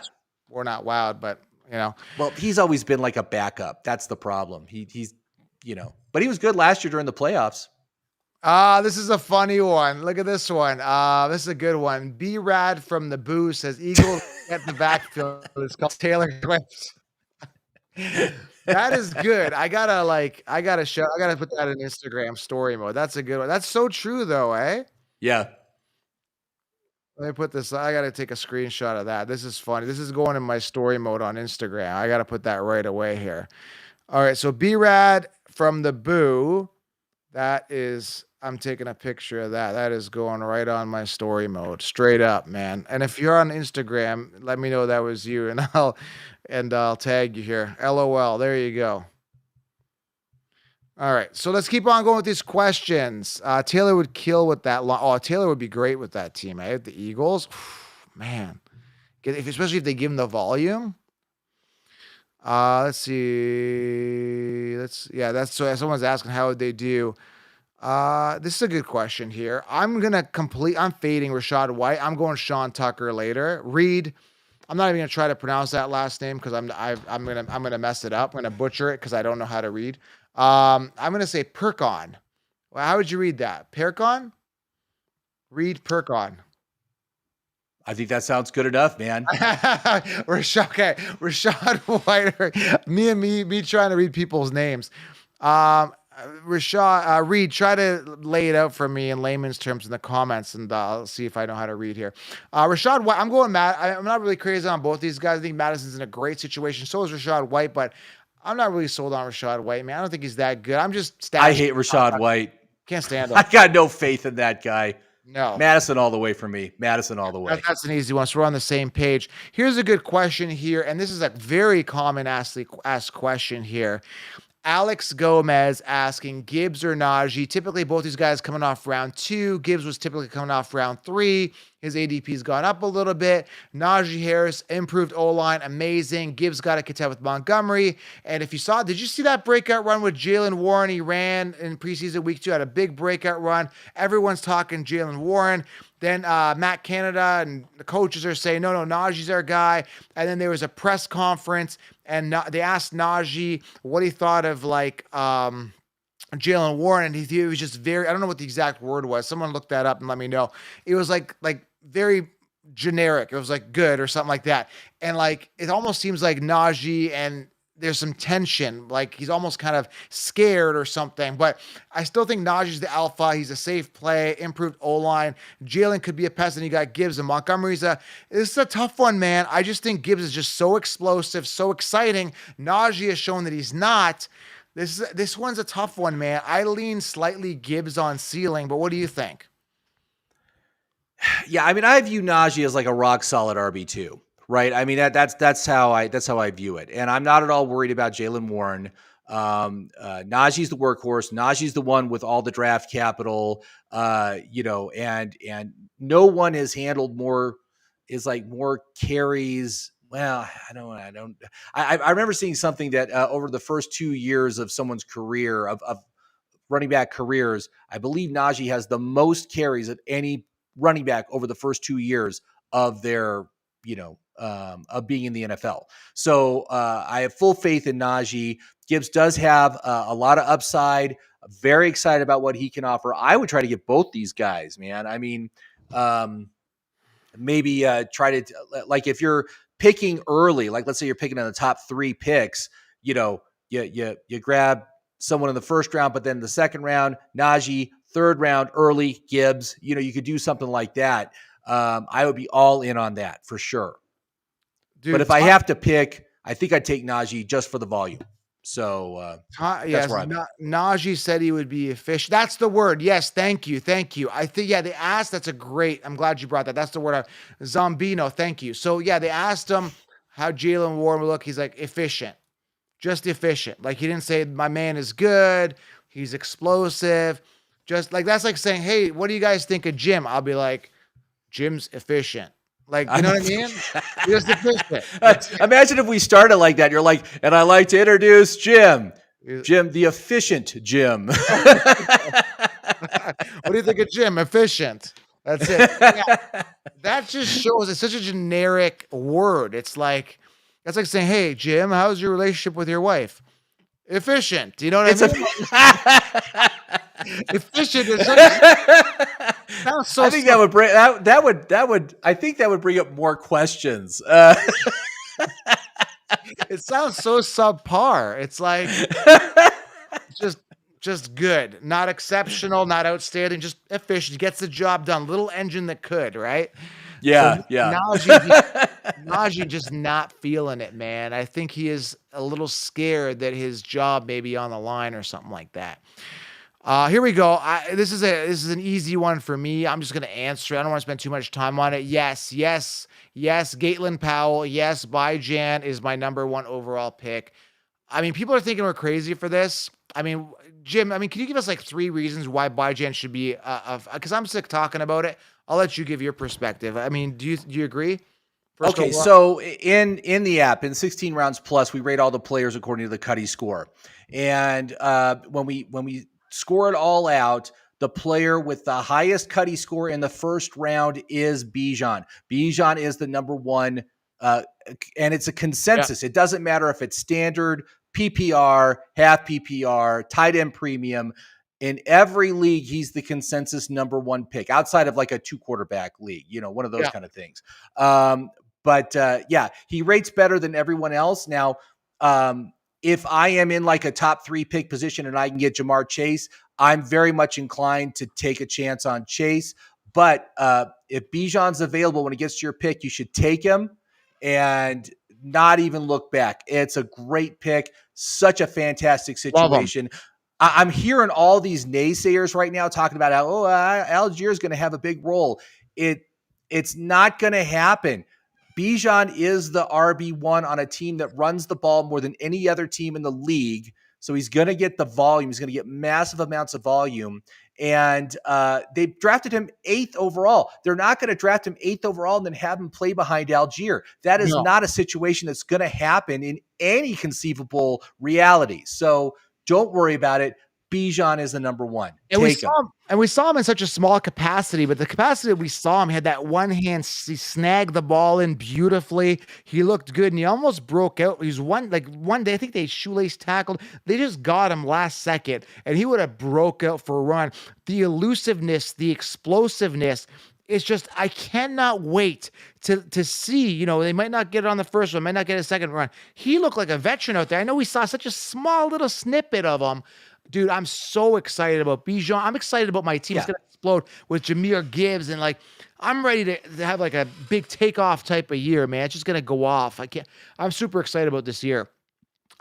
Or not wowed, but Well, he's always been like a backup. That's the problem. He's but he was good last year during the playoffs. This is a funny one. Look at this one. This is a good one. B-Rad from the Boo says Eagles at the backfield. It's called Taylor Swift. That is good. I gotta put that in Instagram story mode. That's a good one. That's so true though, eh? Yeah. Let me put this. I gotta take a screenshot of that. This is funny. This is going in my story mode on Instagram. I gotta put that right away here. All right. So B-Rad from the Boo. That is, I'm taking a picture of that. That is going right on my story mode, straight up, man. And if you're on Instagram, let me know that was you, and I'll tag you here. LOL. There you go. All right, so let's keep on going with these questions. Taylor would kill with that. Taylor would be great with that team. The Eagles, man, especially if they give him the volume. Let's see. That's so someone's asking how would they do. This is a good question here. I'm fading Rashad White. I'm going Sean Tucker later. Reed. I'm not even gonna try to pronounce that last name because I'm gonna mess it up. I'm gonna butcher it because I don't know how to read. I'm gonna say Perkon. Well, how would you read that? Perkon? Reed Perkon. I think that sounds good enough, man. Rashad White. Me trying to read people's names. Reed, try to lay it out for me in layman's terms in the comments, and I'll see if I know how to read here. Rashad White, I'm going Matt. I'm not really crazy on both these guys. I think Madison's in a great situation. So is Rashad White, but I'm not really sold on Rashad White, man. I don't think he's that good. I'm just I hate Rashad White. Can't stand him. I got no faith in that guy. No. Madison all the way for me. Madison all the way. That's an easy one. So we're on the same page. Here's a good question here, and this is a very common asked question here. Alex Gomez asking Gibbs or Naji. Typically, both these guys coming off round 2. Gibbs was typically coming off round 3. His ADP's gone up a little bit. Najee Harris, improved O-line, amazing. Gibbs got to contend with Montgomery. And if you saw, did you see that breakout run with Jaylen Warren? He ran in preseason week 2, had a big breakout run. Everyone's talking Jaylen Warren. Then Matt Canada and the coaches are saying, no, Najee's our guy. And then there was a press conference, and they asked Naji what he thought of Jaylen Warren, and he was just very, I don't know what the exact word was. Someone look that up and let me know. It was like very generic. It was like good or something like that. And it almost seems like Naji and there's some tension, like he's almost kind of scared or something, but I still think Najee's the alpha. He's a safe play, improved O-line. Jaylen could be a pest, and you got Gibbs, and Montgomery's this is a tough one, man. I just think Gibbs is just so explosive, so exciting. Najee has shown that he's not. This one's a tough one, man. I lean slightly Gibbs on ceiling, but what do you think? Yeah, I mean, I view Najee as like a rock solid RB2. Right. I mean, that's how I view it. And I'm not at all worried about Jaylen Warren. Najee's the workhorse. Najee's the one with all the draft capital, and no one has handled more carries. Well, I remember seeing something that over the first 2 years of someone's career of running back careers, I believe Naji has the most carries of any running back over the first 2 years of their, of being in the NFL. So I have full faith in Naji. Gibbs does have a lot of upside. Very excited about what he can offer. I would try to get both these guys, man. I mean, maybe try to, like, if you're picking early, like let's say you're picking in the top 3 picks, you grab someone in the first round, but then the second round, Naji, third round, early Gibbs, you could do something like that. I would be all in on that for sure. Dude, but if I have to pick, I think I'd take Naji just for the volume. So yes, Naji said he would be efficient. That's the word. Yes, thank you. I think they asked. That's a great. I'm glad you brought that. That's the word. Zombino. Thank you. So they asked him how Jaylen Warren would look. He's like efficient, just efficient. Like he didn't say my man is good. He's explosive. Just like that's like saying, hey, what do you guys think of Jim? I'll be like, Jim's efficient. Like, you know what I mean? Just efficient. Imagine if we started like that. You're like, and I'd like to introduce Jim, the efficient Jim. What do you think of Jim? Efficient. That's it. That just shows it's such a generic word. It's like, that's like saying, hey, Jim, how's your relationship with your wife? Efficient. You know what I mean? Efficient is so I think that would bring I think that would bring up more questions. It sounds so subpar. It's like just good, not exceptional, not outstanding, just efficient. Gets the job done. Little engine that could, right? Yeah, so yeah. Naji just not feeling it, man. I think he is a little scared that his job may be on the line or something like that. Here we go. This is an easy one for me. I'm just going to answer it. I don't want to spend too much time on it. Yes. Gatelyn Powell. Yes. Bijan is my number 1 overall pick. I mean, people are thinking we're crazy for this. I mean, Jim, can you give us like 3 reasons why Bijan should be, because I'm sick talking about it. I'll let you give your perspective. I mean, do you agree? Okay. So in the app, in 16 rounds plus, we rate all the players according to the Cuddy score. And, when we score it all out, the player with the highest Cuddy score in the first round is Bijan. Bijan is the number 1, and it's a consensus. Yeah. It doesn't matter if it's standard, PPR, half PPR, tight end premium. In every league, he's the consensus number 1 pick outside of like a 2 quarterback league, one of those kind of things. But he rates better than everyone else. Now, if I am in like a top 3 pick position and I can get Jamar Chase, I'm very much inclined to take a chance on Chase. But if Bijan's available when it gets to your pick, you should take him and not even look back. It's a great pick. Such a fantastic situation. I'm hearing all these naysayers right now talking about how, Algier is going to have a big role. It's not going to happen. Bijan is the RB1 on a team that runs the ball more than any other team in the league. So he's going to get the volume. He's going to get massive amounts of volume. And they drafted him 8th overall. They're not going to draft him 8th overall and then have him play behind Algier. That is not a situation that's going to happen in any conceivable reality. So don't worry about it. Bijan is the number 1. And we saw him in such a small capacity, but the capacity that we saw him, he had that one hand, he snagged the ball in beautifully. He looked good, and he almost broke out. He was one day, I think they shoelace tackled. They just got him last second, and he would have broke out for a run. The elusiveness, the explosiveness, it's just, I cannot wait to see, they might not get it on the first one, might not get a second run. He looked like a veteran out there. I know we saw such a small little snippet of him. Dude, I'm so excited about Bijan. I'm excited about my team. It's going to explode with Jahmyr Gibbs. And I'm ready to have like a big takeoff type of year, man. It's just going to go off. I'm super excited about this year.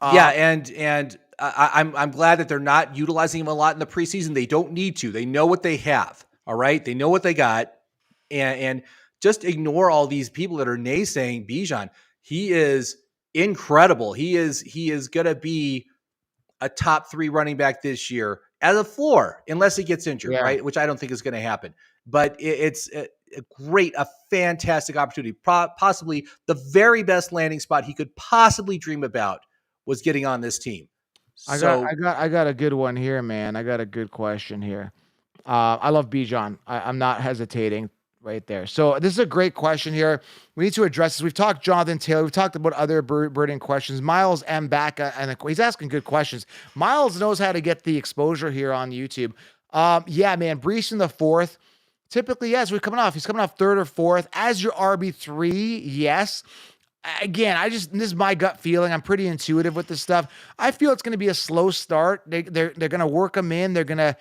And I'm glad that they're not utilizing him a lot in the preseason. They don't need to. They know what they have. All right. They know what they got. And just ignore all these people that are naysaying Bijan. He is incredible. He is going to be a top 3 running back this year as a floor, unless he gets injured, Yeah. right? Which I don't think is going to happen. But it's a fantastic opportunity. Possibly the very best landing spot he could possibly dream about was getting on this team. I So got a good one here, man. I got a good question here. I love Bijan. I'm not hesitating right there. So this is a great question here. We need to address this. We've talked Jonathan Taylor. We've talked about other burning questions. Miles M. back, and he's asking good questions. Miles knows how to get the exposure here on YouTube. Yeah, man. Breece in the fourth. Typically, yes, he's coming off third or fourth. As your RB3, yes. Again, this is my gut feeling. I'm pretty intuitive with this stuff. I feel it's going to be a slow start. They're going to work them in. They're going to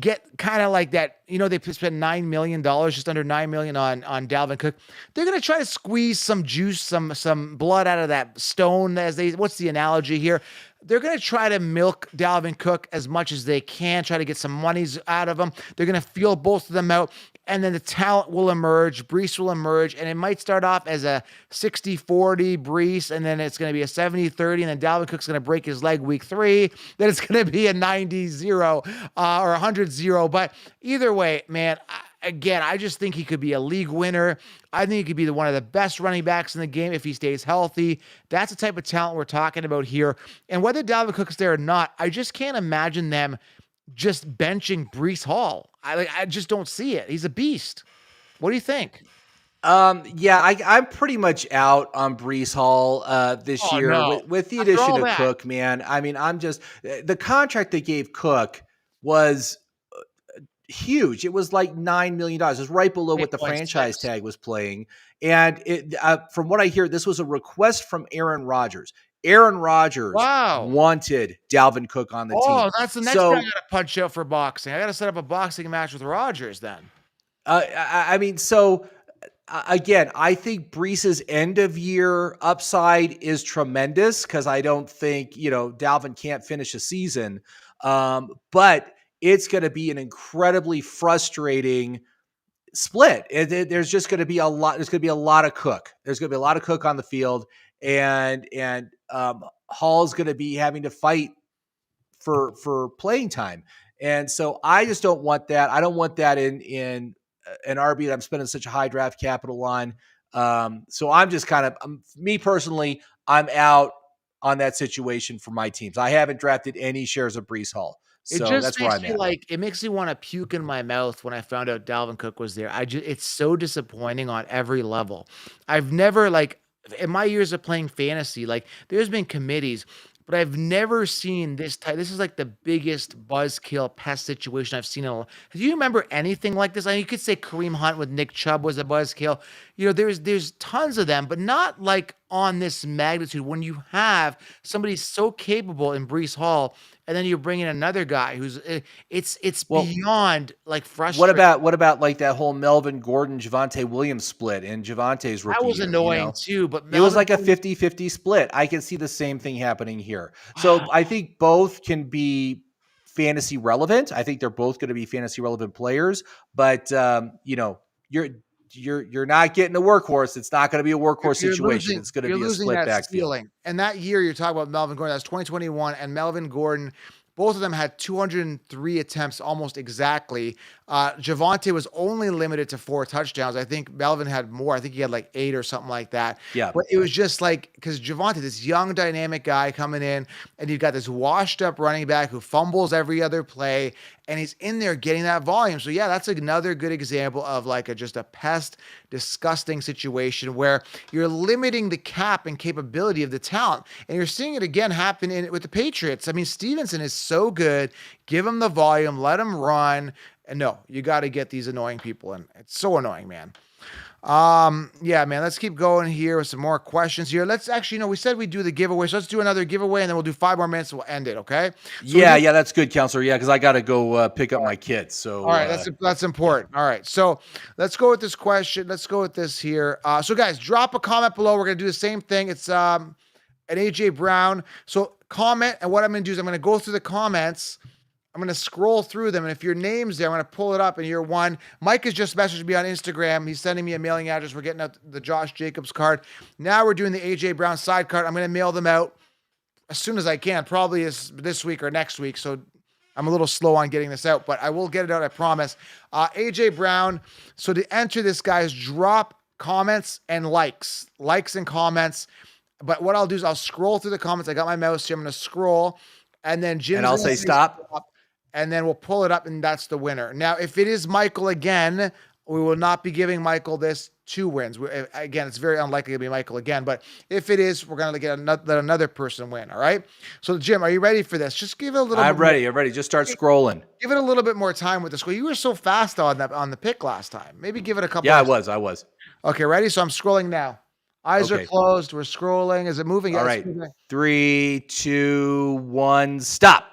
get kind of like that. You know, they spent $9 million, just under $9 million on Dalvin Cook. They're going to try to squeeze some juice, some blood out of that stone. What's the analogy here? They're going to try to milk Dalvin Cook as much as they can, try to get some monies out of him. They're going to feel both of them out. And then the talent will emerge. Breece will emerge. And it might start off as a 60-40 Breece. And then it's going to be a 70-30. And then Dalvin Cook's going to break his leg week 3. Then it's going to be a 90-0 or 100-0. But either way, man, again, I just think he could be a league winner. I think he could be one of the best running backs in the game if he stays healthy. That's the type of talent we're talking about here. And whether Dalvin Cook's there or not, I just can't imagine them just benching Breece Hall. I just don't see it. He's a beast. What do you think? Yeah, I'm pretty much out on Breece Hall this year no. with the addition of Cook, man. I mean, I'm just the contract they gave Cook was huge. It was like $9 million. It was right below what the franchise tag was playing. And from what I hear, this was a request from Aaron Rodgers. Aaron Rodgers wanted Dalvin Cook on the team. Oh, that's the next guy I got to punch out for boxing. I got to set up a boxing match with Rodgers then. I mean, so again, I think Breece's end of year upside is tremendous because I don't think, Dalvin can't finish a season. But it's going to be an incredibly frustrating split. There's just going to be a lot. There's going to be a lot of Cook. There's going to be a lot of Cook on the field, and Hall's going to be having to fight for playing time. And so I just don't want that. I don't want that in an RB that I'm spending such a high draft capital on. So I'm just me personally, I'm out on that situation for my teams. I haven't drafted any shares of Breece Hall. So that's where I'm at. It makes me want to puke in my mouth when I found out Dalvin Cook was there. it's so disappointing on every level. I've never in my years of playing fantasy, there's been committees, but I've never seen this type. This is like the biggest buzzkill pest situation I've seen in a while. Do you remember anything like this? I mean, you could say Kareem Hunt with Nick Chubb was a buzzkill. There's tons of them, but not like on this magnitude when you have somebody so capable in Breece Hall, and then you bring in another guy who's it's beyond frustrating. What about like that whole Melvin Gordon Javonte Williams split and Javonte's rookie? That was annoying too, but it was like a 50-50 split. I can see the same thing happening here. So I think both can be fantasy relevant. I think they're both going to be fantasy relevant players, but you're not getting a workhorse. It's not going to be a workhorse situation. It's going to be a split backfield. And that year you're talking about Melvin Gordon, that's 2021, and Melvin Gordon, both of them had 203 attempts almost exactly. Javonte was only limited to 4 touchdowns. I think Melvin had more. I think he had 8 or something like that. Yeah. But it was just because Javonte, this young dynamic guy coming in, and you've got this washed up running back who fumbles every other play, and he's in there getting that volume. So yeah, that's another good example of just a pest, disgusting situation where you're limiting the cap and capability of the talent. And you're seeing it again happen with the Patriots. I mean, Stevenson is so good. Give him the volume, let him run. And no, you got to get these annoying people in. It's so annoying, man. Yeah, man, let's keep going here with some more questions here. Let's actually, we said we'd do the giveaway. So let's do another giveaway and then we'll do 5 more minutes and we'll end it. Okay. So yeah, that's good, counselor. Yeah. Cause I got to go pick up my kids. So, all right. That's important. All right. So let's go with this question. Let's go with this here. So guys, drop a comment below. We're going to do the same thing. It's, an AJ Brown. So comment. And what I'm going to do is I'm going to go through the comments. I'm going to scroll through them, and if your name's there, I'm going to pull it up, and you're one. Mike has just messaged me on Instagram. He's sending me a mailing address. We're getting out the Josh Jacobs card. Now we're doing the A.J. Brown side card. I'm going to mail them out as soon as I can, probably is this week or next week. So I'm a little slow on getting this out, but I will get it out, I promise. AJ Brown. So to enter this, guys, drop comments and likes and comments. But what I'll do is I'll scroll through the comments. I got my mouse here. I'm going to scroll, and then Jim's and I'll say stop, and then we'll pull it up, and that's the winner. Now, if it is Michael again, we will not be giving Michael this 2 wins. Again, it's very unlikely to be Michael again, but if it is, we're going to let another person win. All right. So, Jim, are you ready for this? Just give it a little. I'm ready. I'm ready. Just start scrolling. Give it a little bit more time with the score. You were so fast on the pick last time. Maybe give it a couple. Yeah, I was. Okay, ready? So I'm scrolling now. Eyes are closed. We're scrolling. Is it moving? All right. 3, 2, 1, stop.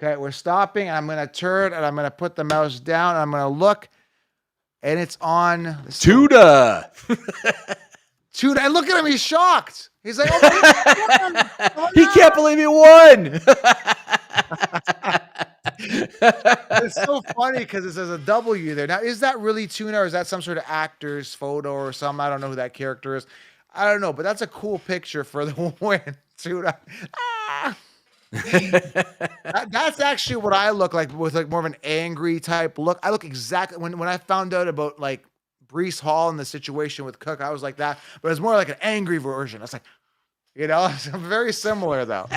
Okay, we're stopping. And I'm going to turn, and I'm going to put the mouse down. And I'm going to look, and it's on Tuna. Tuna. And look at him. He's shocked. He's like, oh, he can't believe he won. It's so funny because it says a W there. Now, is that really Tuna, or is that some sort of actor's photo or something? I don't know who that character is. I don't know, but that's a cool picture for the win. Tuna. Ah. That's actually what I look like, with like more of an angry type look. I look exactly when I found out about like Breece Hall and the situation with Cook, I was like that, but it's more like an angry version. I was like, it's very similar though.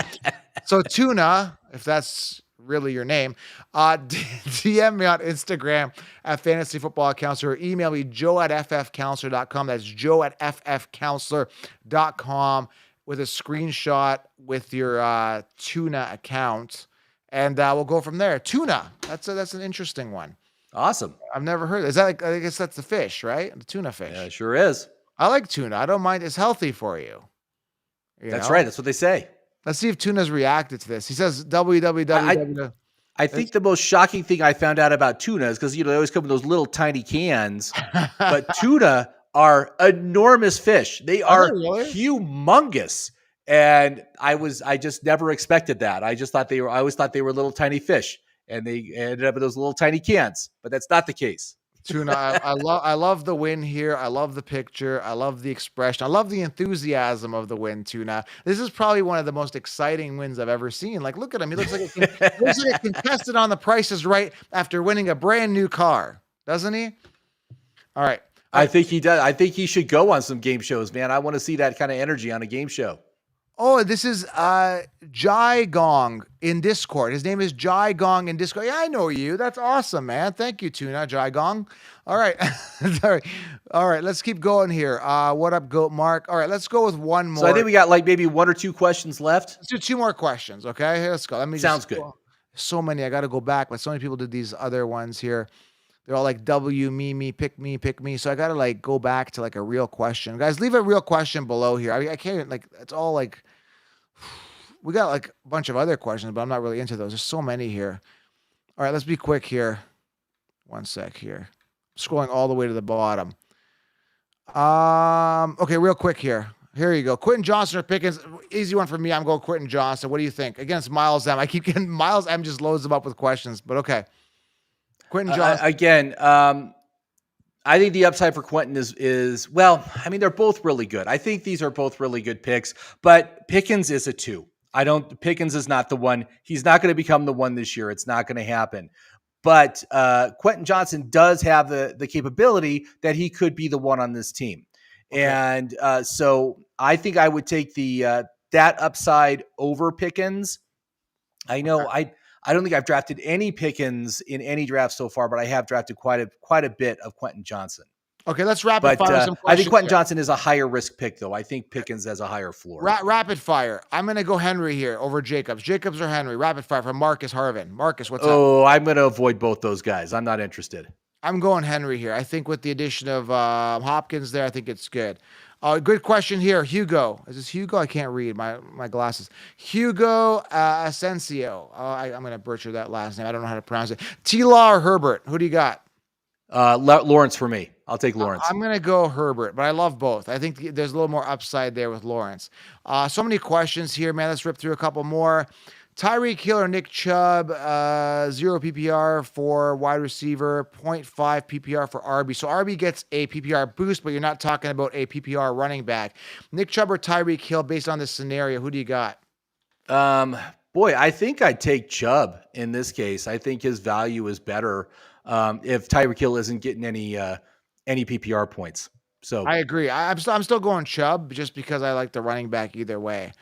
So Tuna, if that's really your name, DM me on Instagram at Fantasy Football Counselor, or email me joe@ffcounselor.com. That's joe@ffcounselor.com with a screenshot with your Tuna account, and we'll go from there. Tuna, that's an interesting one. Awesome. I've never heard. Is that like, I guess that's the fish, right? The tuna fish. Yeah, it sure is. I like tuna. I don't mind. It's healthy for you. That's right. That's what they say. Let's see if Tuna's reacted to this. He says www. I think the most shocking thing I found out about tuna is because they always come in those little tiny cans, but tuna are enormous fish. They are humongous, and I just never expected that. I always thought they were little tiny fish, and they ended up in those little tiny cans. But that's not the case. Tuna, I love the win here. I love the picture. I love the expression. I love the enthusiasm of the win, Tuna. This is probably one of the most exciting wins I've ever seen. Like, look at him. He looks like a contestant on The Price is Right after winning a brand new car, doesn't he? All right. I think he does. I think he should go on some game shows, man. I want to see that kind of energy on a game show. Oh, this is Jai Gong in Discord. His name is Jai Gong in Discord. Yeah, I know you. That's awesome, man. Thank you, Tuna, Jai Gong. All right. All right. Let's keep going here. What up, Goat Mark? All right, let's go with one more. So I think we got like maybe 1 or 2 questions left. Let's do 2 more questions, okay? Here, let's go. Sounds good. So many. I got to go back, but so many people did these other ones here. They're all like W, me, pick me. So I got to like go back to like a real question. Guys, leave a real question below here. I can't like, it's all like, we got like a bunch of other questions, but I'm not really into those. There's so many here. All right, let's be quick here. One sec here. Scrolling all the way to the bottom. Okay, real quick here. Here you go. Quentin Johnson or Pickens? Easy one for me. I'm going Quentin Johnson. What do you think? Against Miles M. I keep getting Miles M just loads them up with questions, but okay. Quentin Johnson. Again, I think the upside for Quentin is well, I mean, they're both really good. I think these are both really good picks, but Pickens is a 2. Pickens is not the one. He's not going to become the one this year. It's not going to happen. But Quentin Johnson does have the capability that he could be the one on this team. Okay. And so I think I would take that upside over Pickens. I know I don't think I've drafted any Pickens in any draft so far, but I have drafted quite a bit of Quentin Johnson. Okay, let's rapid fire some questions. I think Quentin Johnson is a higher risk pick, though. I think Pickens has a higher floor. Rapid fire. I'm going to go Henry here over Jacobs. Jacobs or Henry? Rapid fire from Marcus Harvin. Marcus, what's up? Oh, I'm going to avoid both those guys. I'm not interested. I'm going Henry here. I think with the addition of Hopkins there, I think it's good. Good question here. Hugo. Is this Hugo? I can't read my glasses. Hugo Asensio. I'm going to butcher that last name. I don't know how to pronounce it. T-Law or Herbert? Who do you got? Lawrence for me. I'll take Lawrence. I'm going to go Herbert, but I love both. I think there's a little more upside there with Lawrence. So many questions here, man. Let's rip through a couple more. Tyreek Hill or Nick Chubb, 0 PPR for wide receiver, 0.5 PPR for RB. So RB gets a PPR boost, but you're not talking about a PPR running back. Nick Chubb or Tyreek Hill based on this scenario, who do you got? Boy, I think I'd take Chubb in this case. I think his value is better if Tyreek Hill isn't getting any PPR points. So I agree. I'm still going Chubb just because I like the running back either way.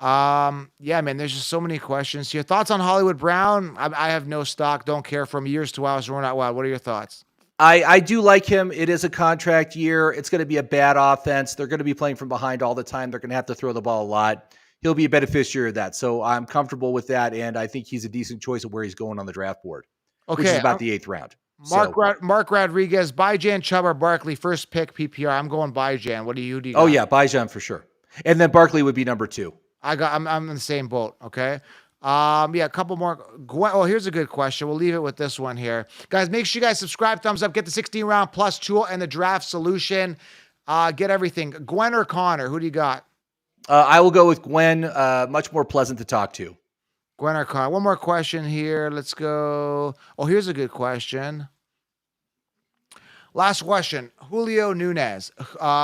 Yeah, man, there's just so many questions here. Thoughts on Hollywood Brown? I have no stock. Don't care from years to hours. We're not wild. What are your thoughts? I do like him. It is a contract year. It's going to be a bad offense. They're going to be playing from behind all the time. They're going to have to throw the ball a lot. He'll be a beneficiary of that. So I'm comfortable with that. And I think he's a decent choice of where he's going on the draft board, which is about the 8th round. Mark Rodriguez, Bijan, Chubb, or Barkley, first pick PPR. I'm going Bijan. What do you got? Oh, yeah, Bijan for sure. And then Barkley would be number 2. I'm in the same boat. Okay. Yeah, a couple more. Oh, here's a good question. We'll leave it with this one here. Guys, make sure you guys subscribe, thumbs up, get the 16 round plus tool and the draft solution. Get everything. Gwen or Connor? Who do you got? I will go with Gwen. Much more pleasant to talk to. Gwen or Connor? One more question here. Let's go. Oh, here's a good question. Last question. Julio Nunez.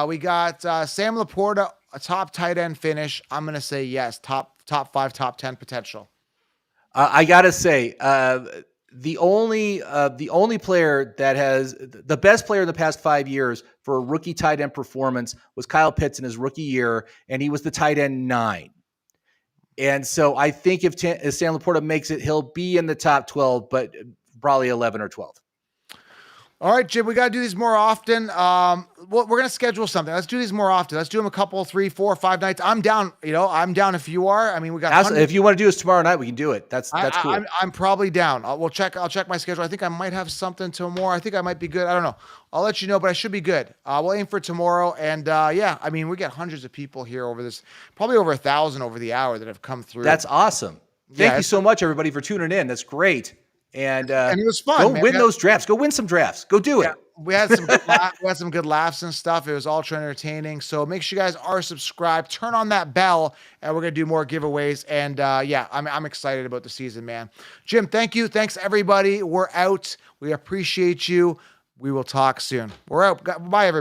We got Sam Laporta, a top tight end finish. I'm going to say yes. Top 5, top 10 potential. I gotta say, the only player that has the best player in the past 5 years for a rookie tight end performance was Kyle Pitts in his rookie year, and he was the tight end 9. And so I think if Sam Laporta makes it, he'll be in the top 12, but probably 11 or 12. All right, Jim, we got to do these more often. We're going to schedule something. Let's do these more often. Let's do them a couple, 3, 4, 5 nights. I'm down. I'm down if you are. I mean, we got. If you want to do this tomorrow night, we can do it. That's cool. I'm probably down. I'll check my schedule. I think I might have something tomorrow. I think I might be good. I don't know. I'll let you know, but I should be good. We'll aim for tomorrow. And yeah, I mean, we get hundreds of people here over this, probably over 1,000 over the hour that have come through. That's awesome. Thank you so much, everybody, for tuning in. That's great. And it was fun. Go win those drafts. Go win some drafts. Go do it. We had some good laughs and stuff. It was ultra entertaining. So make sure you guys are subscribed. Turn on that bell, and we're gonna do more giveaways. And yeah, I'm excited about the season, man. Jim, thank you. Thanks everybody. We're out. We appreciate you. We will talk soon. We're out. Bye, everybody.